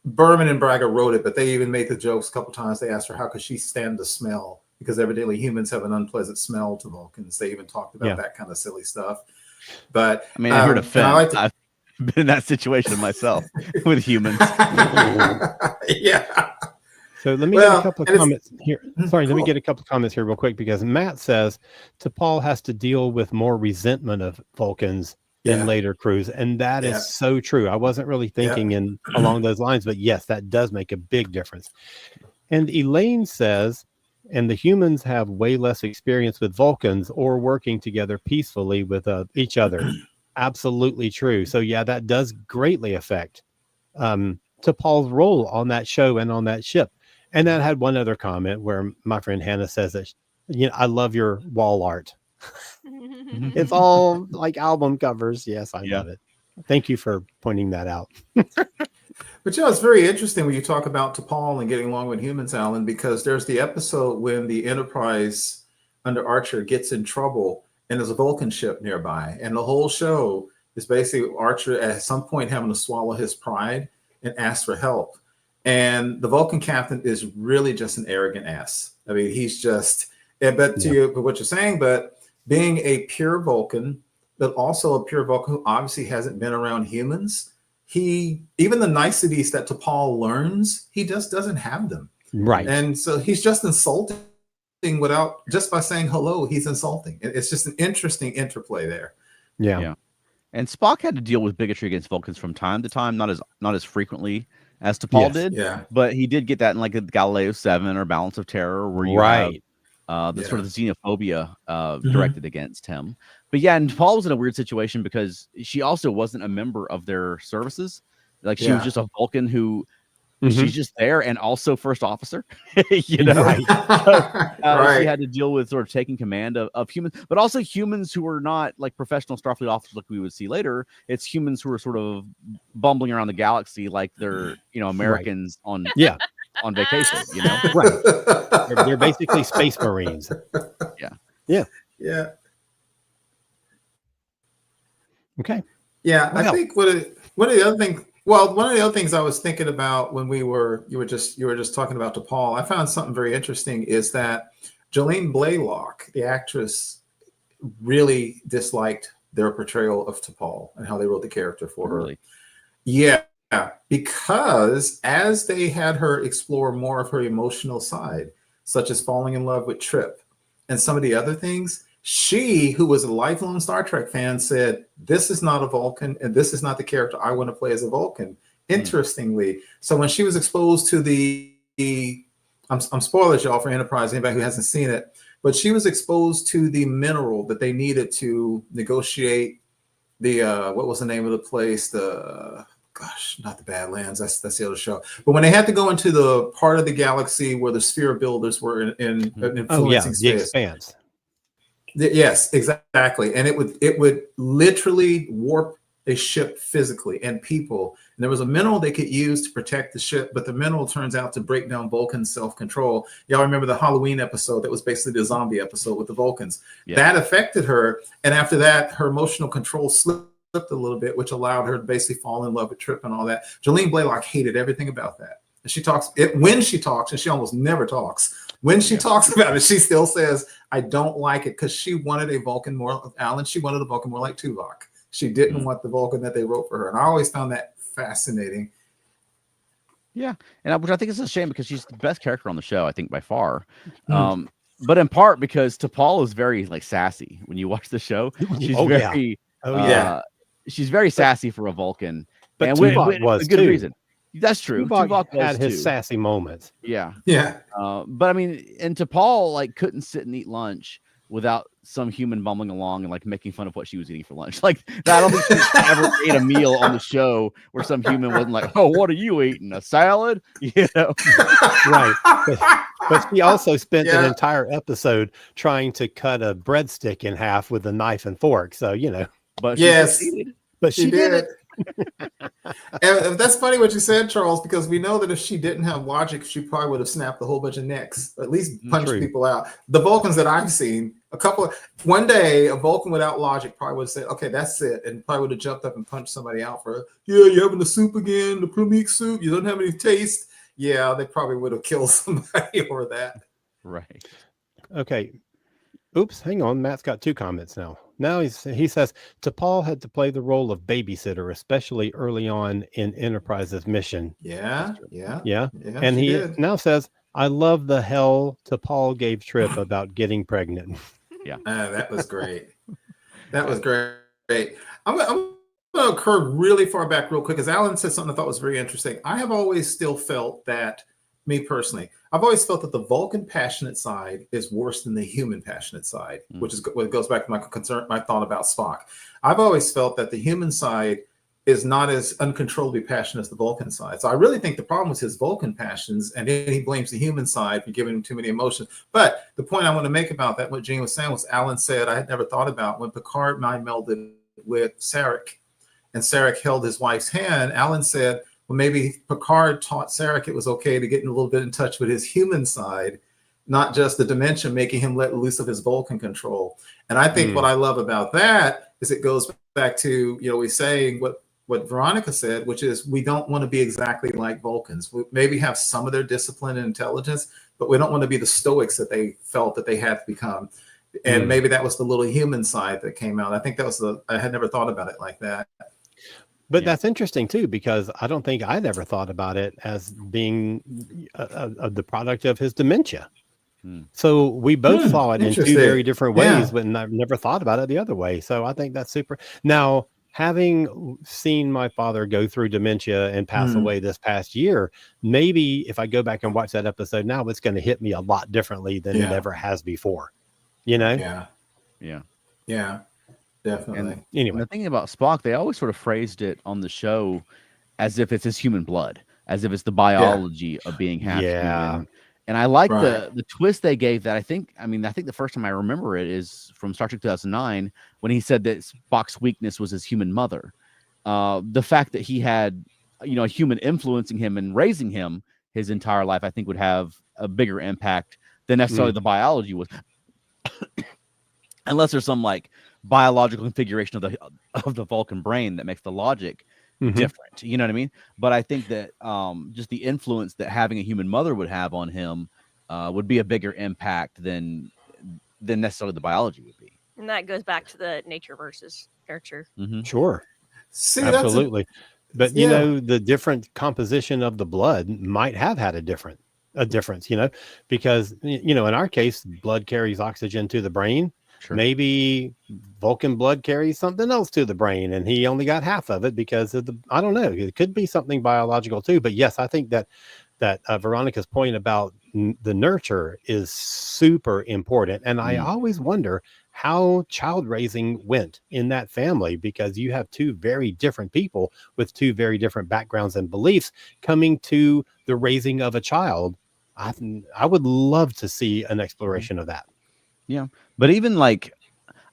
Berman and Braga wrote it, but they even made the jokes a couple times. They asked her how could she stand the smell, because evidently humans have an unpleasant smell to Vulcans. They even talked about that kind of silly stuff. But I heard of Finn. I've been in that situation myself with humans. Yeah. So let me get a couple of comments here. Sorry, let me get a couple of comments here real quick, because Matt says T'Pol has to deal with more resentment of Vulcans than later crews, and that is so true. I wasn't really thinking along those lines, but yes, that does make a big difference. And Elaine says, and the humans have way less experience with Vulcans or working together peacefully with each other. Absolutely true. So yeah, that does greatly affect T'Pol's role on that show and on that ship. And then I had one other comment where my friend Hannah says that, I love your wall art. It's all like album covers. Yes, I love it. Thank you for pointing that out. But it's very interesting when you talk about T'Pol and getting along with humans, Alan, because there's the episode when the Enterprise under Archer gets in trouble and there's a Vulcan ship nearby. And the whole show is basically Archer at some point having to swallow his pride and ask for help. And the Vulcan captain is really just an arrogant ass. He's just, but what you're saying, but being a pure Vulcan, but also a pure Vulcan who obviously hasn't been around humans, even the niceties that T'Pol learns, he just doesn't have them. Right. And so he's just insulting just by saying hello, he's insulting. It's just an interesting interplay there. Yeah. And Spock had to deal with bigotry against Vulcans from time to time, not as frequently as T'Pol did. Yeah. But he did get that in like a Galileo 7 or Balance of Terror, where you have the sort of xenophobia directed against him. But yeah, and T'Pol was in a weird situation because she also wasn't a member of their services. Like she was just a Vulcan who she's just there and also first officer, She had to deal with sort of taking command of humans, but also humans who are not like professional Starfleet officers like we would see later. It's humans who are sort of bumbling around the galaxy like they're, Americans on vacation, Right. They're basically space marines. Yeah. Okay. Yeah, I think one of the other things I was thinking about when you were just talking about T'Pol, I found something very interesting is that Jolene Blaylock, the actress, really disliked their portrayal of T'Pol and how they wrote the character for her. Yeah, because as they had her explore more of her emotional side, such as falling in love with Trip and some of the other things, she, who was a lifelong Star Trek fan, said, this is not a Vulcan, and this is not the character I want to play as a Vulcan. Interestingly, so when she was exposed to I'm spoilers, y'all, for Enterprise, anybody who hasn't seen it, but she was exposed to the mineral that they needed to negotiate the what was the name of the place? Not the Badlands. That's the other show. But when they had to go into the part of the galaxy where the sphere builders were in influencing the space. Expanse. Yes, exactly. And it would literally warp a ship physically and people. And there was a mineral they could use to protect the ship, but the mineral turns out to break down Vulcan's self-control. Y'all remember the Halloween episode that was basically the zombie episode with the Vulcans? Yeah. That affected her. And after that, her emotional control slipped a little bit, which allowed her to basically fall in love with Trip and all that. Jolene Blaylock hated everything about that. And she talks when she talks, and she almost never talks. When she talks about it, she still says, I don't like it, because she wanted a Vulcan more, Alan, she wanted a Vulcan more like Tuvok. She didn't want the Vulcan that they wrote for her. And I always found that fascinating. Yeah. And which I think is a shame, because she's the best character on the show, I think, by far. But in part because T'Pol is very like sassy. When you watch the show, she's she's very sassy for a Vulcan. But Tuvok was a good too. Reason. That's true. Tuvok had his sassy moments. Yeah. Yeah. But I mean, and T'Pol like couldn't sit and eat lunch without some human bumbling along and like making fun of what she was eating for lunch. Like I don't think she ever ate a meal on the show where some human wasn't like, "Oh, what are you eating? A salad?" You know, right? But she also spent an entire episode trying to cut a breadstick in half with a knife and fork. So you know, but she did it. And that's funny what you said, Charles, because we know that if she didn't have logic, she probably would have snapped a whole bunch of necks, or at least punched people out. The Vulcans that I've seen, one day a Vulcan without logic probably would have said, okay, that's it, and probably would have jumped up and punched somebody out for, you're having the soup again, the Plumik soup, you don't have any taste. Yeah, they probably would have killed somebody over that. Right. Okay. Oops, hang on. Matt's got 2 comments now. Now he says, T'Pol had to play the role of babysitter, especially early on in Enterprise's mission. Yeah. And he now says, I love the hell T'Pol gave Trip about getting pregnant. Yeah. That was great. That was great. I'm going to curve really far back real quick, because Alan said something I thought was very interesting. I have always still felt that, me personally, I've always felt that the Vulcan passionate side is worse than the human passionate side, which is what goes back to my thought about Spock. I've always felt that the human side is not as uncontrollably passionate as the Vulcan side. So I really think the problem was his Vulcan passions, and then he blames the human side for giving him too many emotions. But the point I want to make about that, what Gene was saying, was Alan said I had never thought about when Picard mind melded with Sarek, and Sarek held his wife's hand. Alan said, well, maybe Picard taught Sarek it was okay to get in a little bit in touch with his human side, not just the dimension, making him let loose of his Vulcan control. And I think what I love about that is it goes back to, we're saying what Veronica said, which is we don't want to be exactly like Vulcans. We maybe have some of their discipline and intelligence, but we don't want to be the stoics that they felt that they had to become. And maybe that was the little human side that came out. I think that was I had never thought about it like that. But that's interesting too, because I don't think I'd ever thought about it as being the product of his dementia. So we both saw it in 2 very different ways, but I've never thought about it the other way. So I think that's super. Now, having seen my father go through dementia and pass away this past year, maybe if I go back and watch that episode now, it's going to hit me a lot differently than it ever has before. You know? Yeah. Definitely. And anyway, the thing about Spock, they always sort of phrased it on the show as if it's his human blood, as if it's the biology of being half human. And I like the twist they gave that. I think the first time I remember it is from Star Trek 2009, when he said that Spock's weakness was his human mother. The fact that he had, a human influencing him and raising him his entire life, I think would have a bigger impact than necessarily the biology was. Unless there's some like biological configuration of the Vulcan brain that makes the logic different. You know what I mean? But I think that just the influence that having a human mother would have on him would be a bigger impact than necessarily the biology would be. And that goes back to the nature versus nurture. Sure. See, absolutely. But the different composition of the blood might have had a difference, because in our case, blood carries oxygen to the brain. Sure. Maybe Vulcan blood carries something else to the brain, and he only got half of it because of I don't know. It could be something biological too. But yes, I think that that Veronica's point about the nurture is super important. And I always wonder how child raising went in that family, because you have two very different people with two very different backgrounds and beliefs coming to the raising of a child. I would love to see an exploration of that. Yeah. But even like,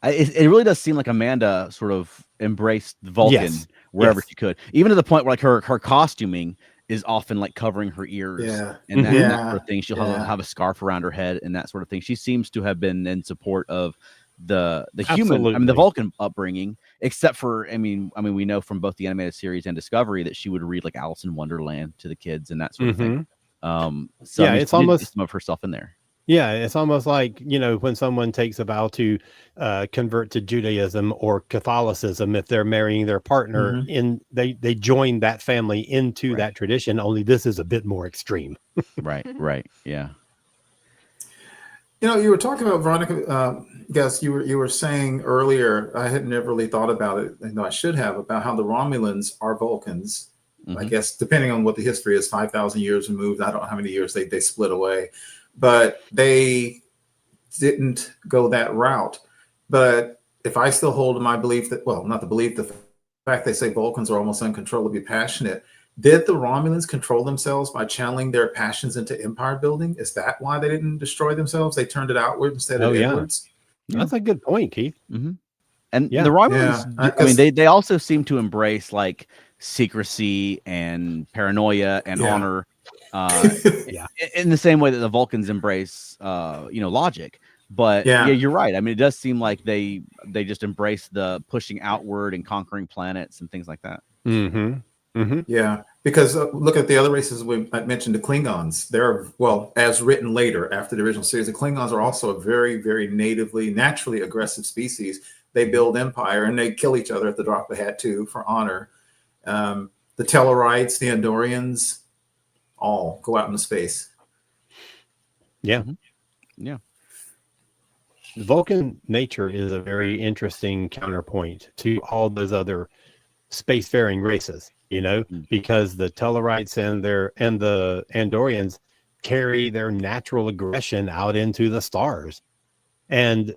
it really does seem like Amanda sort of embraced Vulcan wherever she could, even to the point where like her costuming is often like covering her ears and that sort of thing. She'll have a scarf around her head and that sort of thing. She seems to have been in support of the human, I mean, the Vulcan upbringing, except for, I mean, we know from both the animated series and Discovery that she would read like Alice in Wonderland to the kids and that sort of thing. So I mean, it's almost some of herself in there. Yeah, it's almost like, when someone takes a vow to convert to Judaism or Catholicism, if they're marrying their partner, they join that family into that tradition, only this is a bit more extreme. Right. Yeah. You were talking about Veronica, Gus, you were saying earlier, I had never really thought about it, I should have, about how the Romulans are Vulcans. I guess, depending on what the history is, 5,000 years removed. I don't know how many years they split away. But they didn't go that route. But if I still hold to my belief that, well, not the belief, the fact they say Vulcans are almost uncontrollably passionate, did the Romulans control themselves by channeling their passions into empire building? Is that why they didn't destroy themselves? They turned it outward instead of inwards? That's a good point, Keith. And the Romulans, I mean, they also seem to embrace like secrecy and paranoia and honor. In the same way that the Vulcans embrace logic, but you're right. I mean, it does seem like they just embrace the pushing outward and conquering planets and things like that. Yeah, because look at the other races I mentioned, the Klingons. They're, well, as written later after the original series, the Klingons are also a very, very naturally aggressive species. They build empire and they kill each other at the drop of a hat too, for honor. The Tellarites, the Andorians, all go out into space. The Vulcan nature is a very interesting counterpoint to all those other spacefaring races, because the Tellarites and the Andorians carry their natural aggression out into the stars. And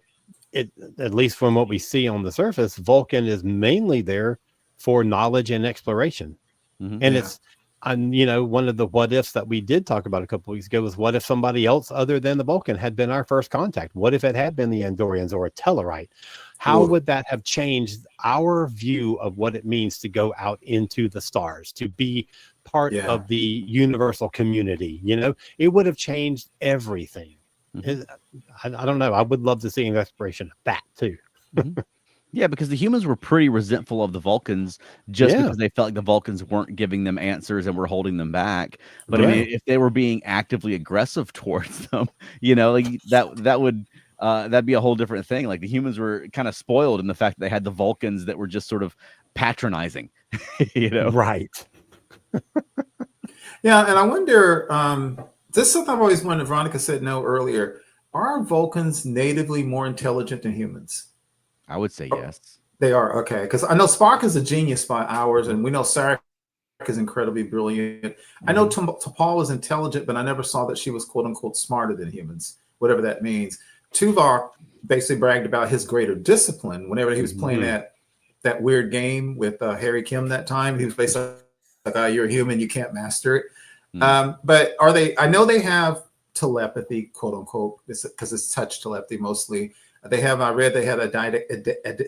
at least from what we see on the surface, Vulcan is mainly there for knowledge and exploration. And it's, one of the what ifs that we did talk about a couple weeks ago was, what if somebody else other than the Vulcan had been our first contact? What if it had been the Andorians or a Tellarite? How would that have changed our view of what it means to go out into the stars, to be part of the universal community? It would have changed everything. I don't know. I would love to see an exploration of that too. Yeah, because the humans were pretty resentful of the Vulcans just because they felt like the Vulcans weren't giving them answers and were holding them back. But I mean, if they were being actively aggressive towards them, like that would that'd be a whole different thing. Like the humans were kind of spoiled in the fact that they had the Vulcans that were just sort of patronizing, Right. Yeah, and I wonder, this is something I've always wondered. Veronica said no earlier. Are Vulcans natively more intelligent than humans? I would say yes. They are, okay. Because I know Spock is a genius by hours, and we know Sarek is incredibly brilliant. I know T'Pol was intelligent, but I never saw that she was quote unquote smarter than humans, whatever that means. Tuvok basically bragged about his greater discipline whenever he was playing that weird game with Harry Kim that time. He was basically like, oh, you're a human, you can't master it. But are they, I know they have telepathy, quote unquote, because it's touch telepathy mostly. They have, I read they had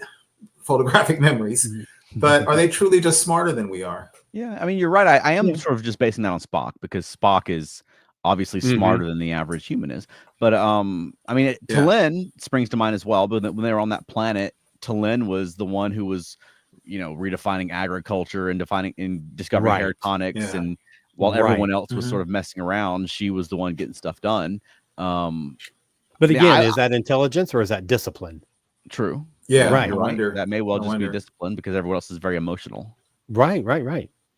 photographic memories, but are they truly just smarter than we are? Yeah, I mean, you're right. I am sort of just basing that on Spock, because Spock is obviously smarter than the average human is. But I mean, T'Lyn springs to mind as well. But when they were on that planet, T'Lyn was the one who was, redefining agriculture and discovering hair tonics, and while everyone else was sort of messing around, she was the one getting stuff done. But again, is that intelligence or is that discipline? True. Yeah. Right. That may well just be discipline, because everyone else is very emotional. Right.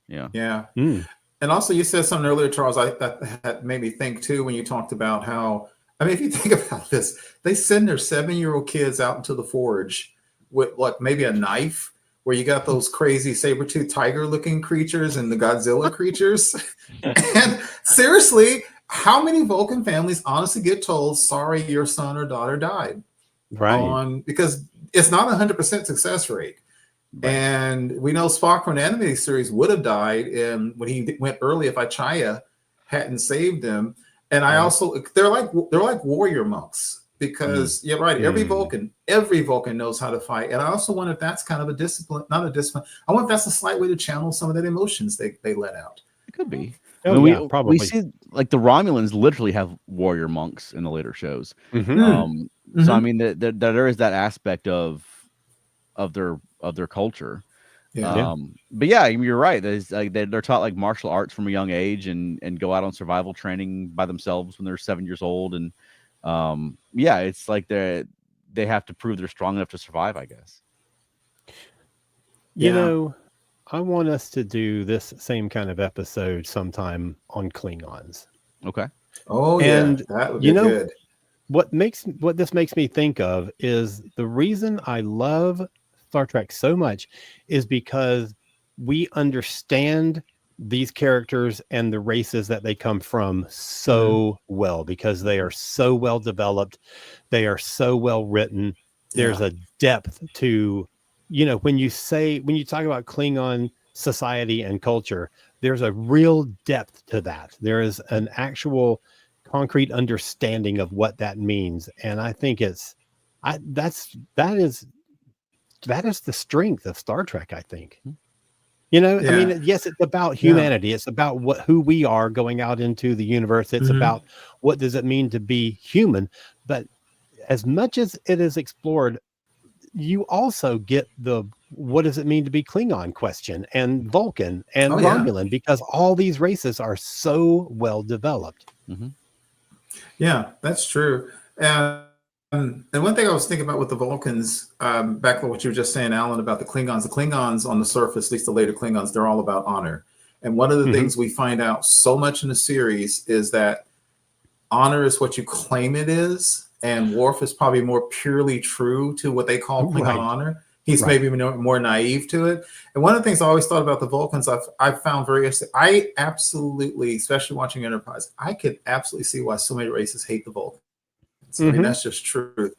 Yeah. And also, you said something earlier, Charles, that made me think too, when you talked about how, I mean, if you think about this, they send their 7-year-old kids out into the forge with like maybe a knife, where you got those crazy saber-toothed tiger-looking creatures and the Godzilla creatures. And seriously, how many Vulcan families honestly get told, sorry, your son or daughter died? Right. Because it's not 100% success rate. Right. And we know Spock from the animated series would have died when he went early if Achaya hadn't saved him. And I also, they're like warrior monks. Because you're right, every Vulcan knows how to fight. And I also wonder if that's kind of a discipline, not a discipline. I wonder if that's a slight way to channel some of that emotions they let out. It could be. Probably. We see like the Romulans literally have warrior monks in the later shows. So I mean, there is that aspect of their culture. But yeah, you're right. There's like they're taught like martial arts from a young age and go out on survival training by themselves when they're 7 years old. And it's like they have to prove they're strong enough to survive, I guess. You know, I want us to do this same kind of episode sometime on Klingons. Okay. Oh, and that would be good. What this makes me think of is the reason I love Star Trek so much is because we understand these characters and the races that they come from so well, because they are so well developed, they are so well written. There's a depth to, when you talk about Klingon society and culture, there's a real depth to that. There is an actual concrete understanding of what that means, and I think that is the strength of Star Trek, I think. I mean, yes, it's about humanity. It's about who we are going out into the universe. It's about what does it mean to be human. But as much as it is explored, you also get the what does it mean to be Klingon question and Vulcan and Romulan, because all these races are so well developed. Yeah, that's true. And one thing I was thinking about with the Vulcans, back to what you were just saying, Alan, about the Klingons on the surface, at least the later Klingons, they're all about honor. And one of the things we find out so much in the series is that honor is what you claim it is. And Worf is probably more purely true to what they call Klingon honor. He's maybe more naive to it. And one of the things I always thought about the Vulcans, I've found very interesting. I absolutely, especially watching Enterprise, I could absolutely see why so many races hate the Vulcans. I mean, that's just truth.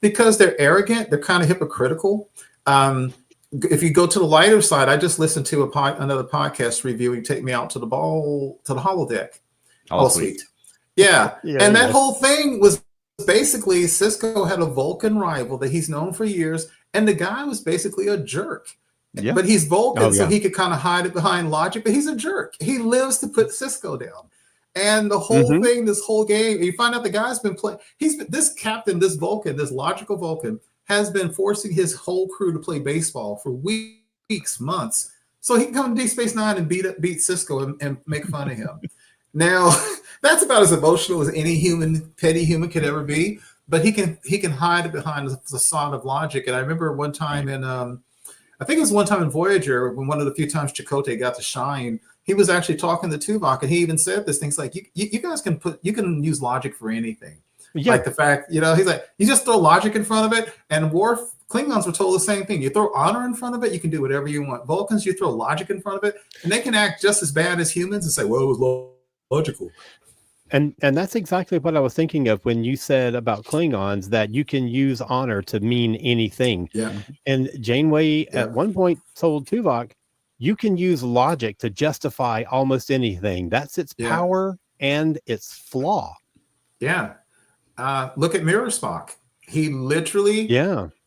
Because they're arrogant, they're kind of hypocritical. If you go to the lighter side, I just listened to another podcast reviewing Take Me Out to the Holodeck. Holosuite. And that whole thing was basically Sisko had a Vulcan rival that he's known for years, and the guy was basically a jerk. But he's Vulcan, so he could kind of hide it behind logic, but he's a jerk. He lives to put Sisko down. And the whole thing, this whole game, you find out the guy's been playing. This captain, this Vulcan, this logical Vulcan, has been forcing his whole crew to play baseball for weeks, months, so he can come to Deep Space Nine and beat Sisko and make fun of him. Now, that's about as emotional as any petty human could ever be. But he can hide behind the facade of logic. And I remember one time I think it was one time in Voyager, when one of the few times Chakotay got to shine. He was actually talking to Tuvok, and he even said this things like, "You guys you can use logic for anything." Like the fact, he's like, you just throw logic in front of it. And Klingons were told the same thing. You throw honor in front of it, you can do whatever you want. Vulcans, you throw logic in front of it, and they can act just as bad as humans and say, "Well, it was logical." And that's exactly what I was thinking of when you said about Klingons, that you can use honor to mean anything. And Janeway at one point told Tuvok, you can use logic to justify almost anything. That's its power and its flaw. Look at Mirror Spock. He literally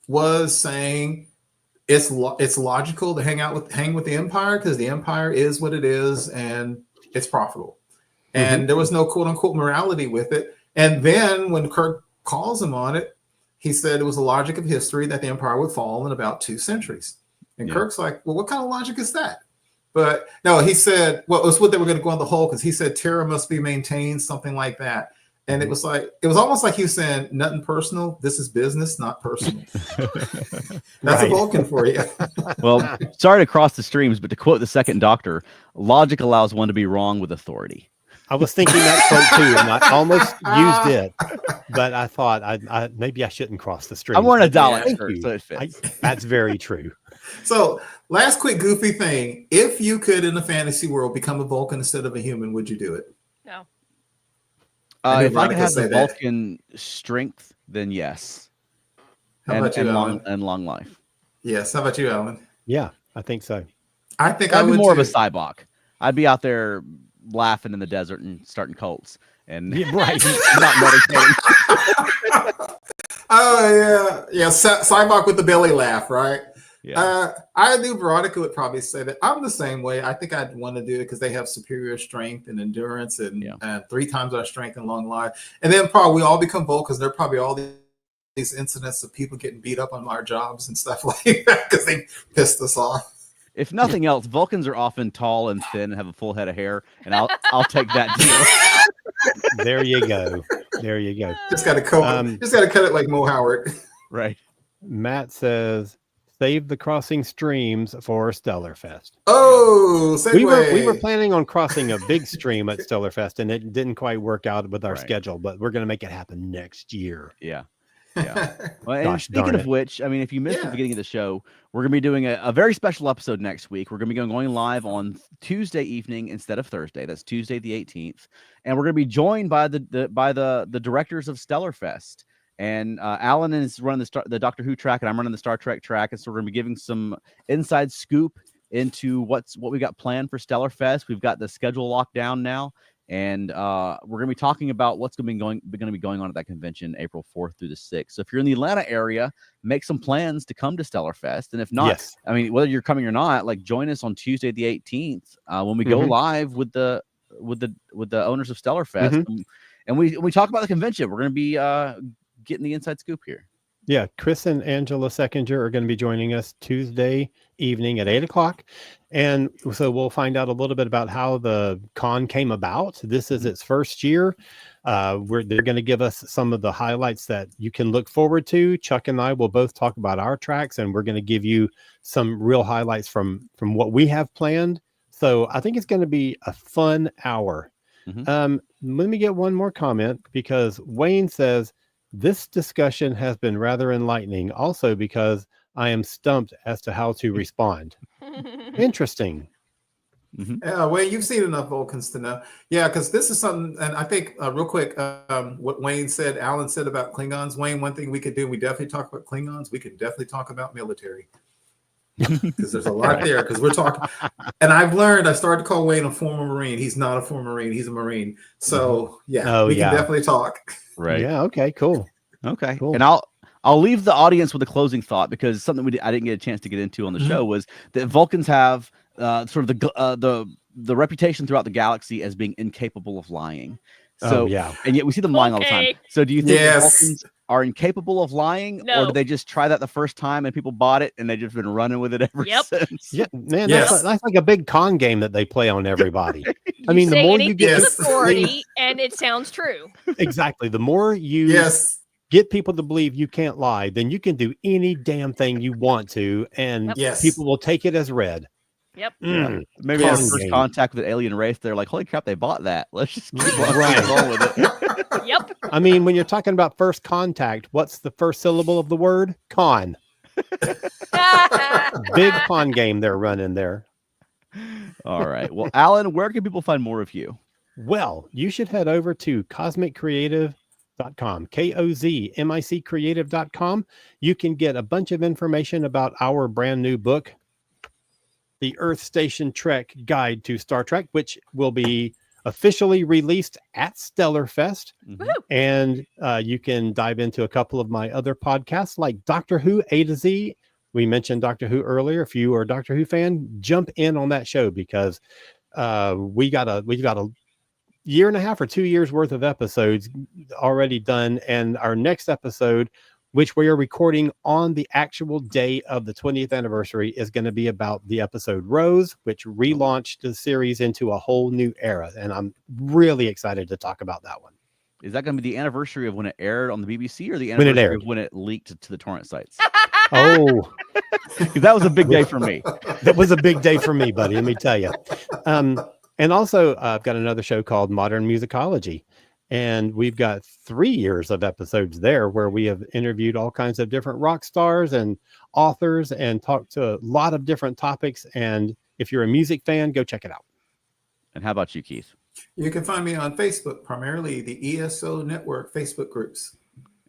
was saying it's logical to hang with the Empire because the Empire is what it is and it's profitable. And there was no quote unquote morality with it. And then when Kirk calls him on it, he said it was the logic of history that the Empire would fall in about 2 centuries. And Kirk's like, well, what kind of logic is that? But no, he said, well, it was what they were going to go on the whole, because he said Terra must be maintained, something like that. And it was almost like he was saying, nothing personal. This is business, not personal. That's a Vulcan for you. Well, sorry to cross the streams, but to quote the Second Doctor, logic allows one to be wrong with authority. I was thinking that quote too, and I almost used it, but I thought I maybe I shouldn't cross the stream. I'm wearing a Dalek Thank shirt, you. so it fits. That's very true. So, last quick goofy thing: if you could, in the fantasy world, become a Vulcan instead of a human, would you do it? No. If I could have the Vulcan strength, then yes. How about you, Alan? Long life. Yes. How about you, Alan? Yeah, I think so. I think I'd be would more too. of a Cybok. I'd be out there laughing in the desert and starting cults and right, not meditating. Oh yeah. Cybok with the belly laugh, right? Yeah. I knew Veronica would probably say that. I'm the same way. I think I'd want to do it because they have superior strength and endurance and 3 times our strength and long life. And then probably we all become Vulcans. There are probably all these incidents of people getting beat up on our jobs and stuff like that because they pissed us off. If nothing else, Vulcans are often tall and thin and have a full head of hair, and I'll take that deal. There you go. There you go. Just got to cut it like Mo Howard. Right. Matt says, "Save the crossing streams for Stellarfest." Oh, segue. We were planning on crossing a big stream at Stellarfest, and it didn't quite work out with our schedule. But we're going to make it happen next year. Yeah. Yeah. Well, and speaking of which, I mean, if you missed the beginning of the show, we're going to be doing a very special episode next week. We're going to be going live on Tuesday evening instead of Thursday. That's Tuesday the 18th, and we're going to be joined by the directors of Stellarfest. And Alan is running the Doctor Who track, and I'm running the Star Trek track, and so we're going to be giving some inside scoop into what we got planned for Stellarfest. We've got the schedule locked down now. And we're going to be talking about what's going to be going on at that convention April 4th through the 6th. So if you're in the Atlanta area, make some plans to come to Stellarfest. And if not, I mean, whether you're coming or not, like join us on Tuesday the 18th when we go live with the owners of Stellarfest, and we talk about the convention. We're going to be getting the inside scoop here. Yeah, Chris and Angela Seckinger are going to be joining us Tuesday evening at 8:00. And so we'll find out a little bit about how the con came about. This is its first year. They're going to give us some of the highlights that you can look forward to. Chuck and I will both talk about our tracks, and we're going to give you some real highlights from what we have planned. So I think it's going to be a fun hour. Let me get one more comment, because Wayne says, "This discussion has been rather enlightening, also because I am stumped as to how to respond." Interesting. Yeah, Wayne, you've seen enough Vulcans to know. Yeah, because this is something, and I think real quick, what Wayne said, Alan said about Klingons. Wayne, one thing we could do, we definitely talk about Klingons. We could definitely talk about military. Because there's a lot there, because we're talking, and I've learned, I started to call Wayne a former Marine. He's not a former Marine, he's a Marine. So we can definitely talk. Right. Yeah, okay, cool. Okay. Cool. And I'll leave the audience with a closing thought, because something I didn't get a chance to get into on the show was that Vulcans have sort of the reputation throughout the galaxy as being incapable of lying. So and yet we see them lying all the time. So do you think the Vulcans are incapable of lying, or do they just try that the first time and people bought it and they've just been running with it ever since? Yeah, man, that's like a big con game that they play on everybody. I mean, the more you get authority, and it sounds true. Exactly. The more you get people to believe you can't lie, then you can do any damn thing you want to, and people will take it as read. Yep. Maybe at first contact with the alien race, they're like, "Holy crap, they bought that. Let's just keep on with it." Yep. I mean, when you're talking about first contact, what's the first syllable of the word? Con. Big con game they're running there. All right. Well, Alan, where can people find more of you? Well, you should head over to cosmiccreative.com, KOZMIC creative.com. You can get a bunch of information about our brand new book, The Earth Station Trek Guide to Star Trek, which will be officially released at Stellarfest. And you can dive into a couple of my other podcasts like Doctor Who A to Z. We mentioned Doctor Who earlier. If you are a Doctor Who fan, jump in on that show, because we've got a year and a half or 2 years worth of episodes already done. And our next episode, which we are recording on the actual day of the 20th anniversary, is going to be about the episode Rose, which relaunched the series into a whole new era. And I'm really excited to talk about that one. Is that going to be the anniversary of when it aired on the BBC, or the anniversary of when it leaked to the torrent sites? Oh, that was a big day for me. That was a big day for me, buddy. Let me tell you. And also, I've got another show called Modern Musicology. And we've got 3 years of episodes there where we have interviewed all kinds of different rock stars and authors and talked to a lot of different topics. And if you're a music fan, go check it out. And how about you, Keith? You can find me on Facebook, primarily the ESO Network Facebook groups.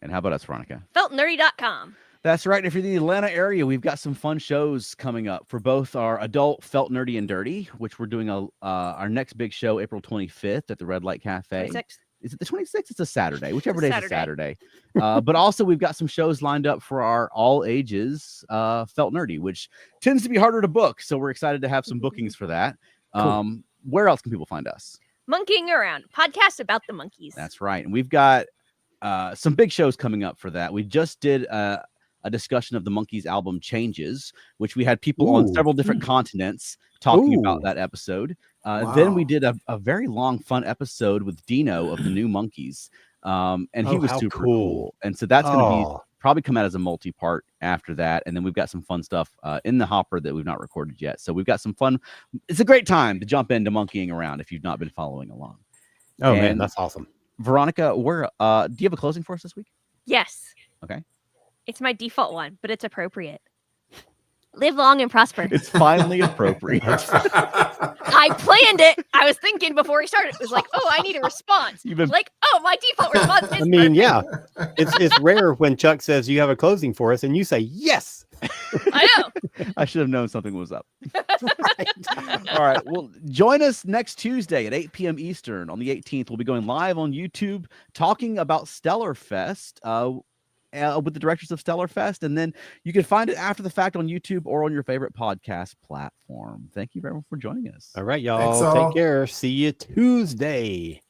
And how about us, Veronica? Feltnerdy.com. That's right. If you're in the Atlanta area, we've got some fun shows coming up for both our adult Felt Nerdy and Dirty, which we're doing our next big show April 25th at the Red Light Cafe. 26th. Is it the 26th? It's a Saturday, whichever day is a Saturday. But also we've got some shows lined up for our all ages Felt Nerdy, which tends to be harder to book. So we're excited to have some bookings for that. Cool. Where else can people find us? Monkeying Around, podcast about the monkeys. That's right. And we've got some big shows coming up for that. We just did a discussion of the Monkees album Changes, which we had people on several different continents talking about that episode. Then we did a very long, fun episode with Dino of the New Monkees. And he was super cool. And so that's going to be probably come out as a multi-part after that. And then we've got some fun stuff in the hopper that we've not recorded yet. So we've got some fun. It's a great time to jump into Monkeying Around if you've not been following along. Oh, man, that's awesome. Veronica, do you have a closing for us this week? Yes. Okay. It's my default one, but it's appropriate. Live long and prosper. It's finally appropriate. I planned it. I was thinking before we started. It was like, oh, I need a response. Like, oh, my default response is I mean, yeah. It's rare when Chuck says you have a closing for us and you say yes. I know. I should have known something was up. All right. Well, join us next Tuesday at 8 p.m. Eastern on the 18th. We'll be going live on YouTube talking about Stellar Fest. With the directors of Stellar Fest, and then you can find it after the fact on YouTube or on your favorite podcast platform. Thank you very much for joining us. All right, y'all. Take care. See you Tuesday.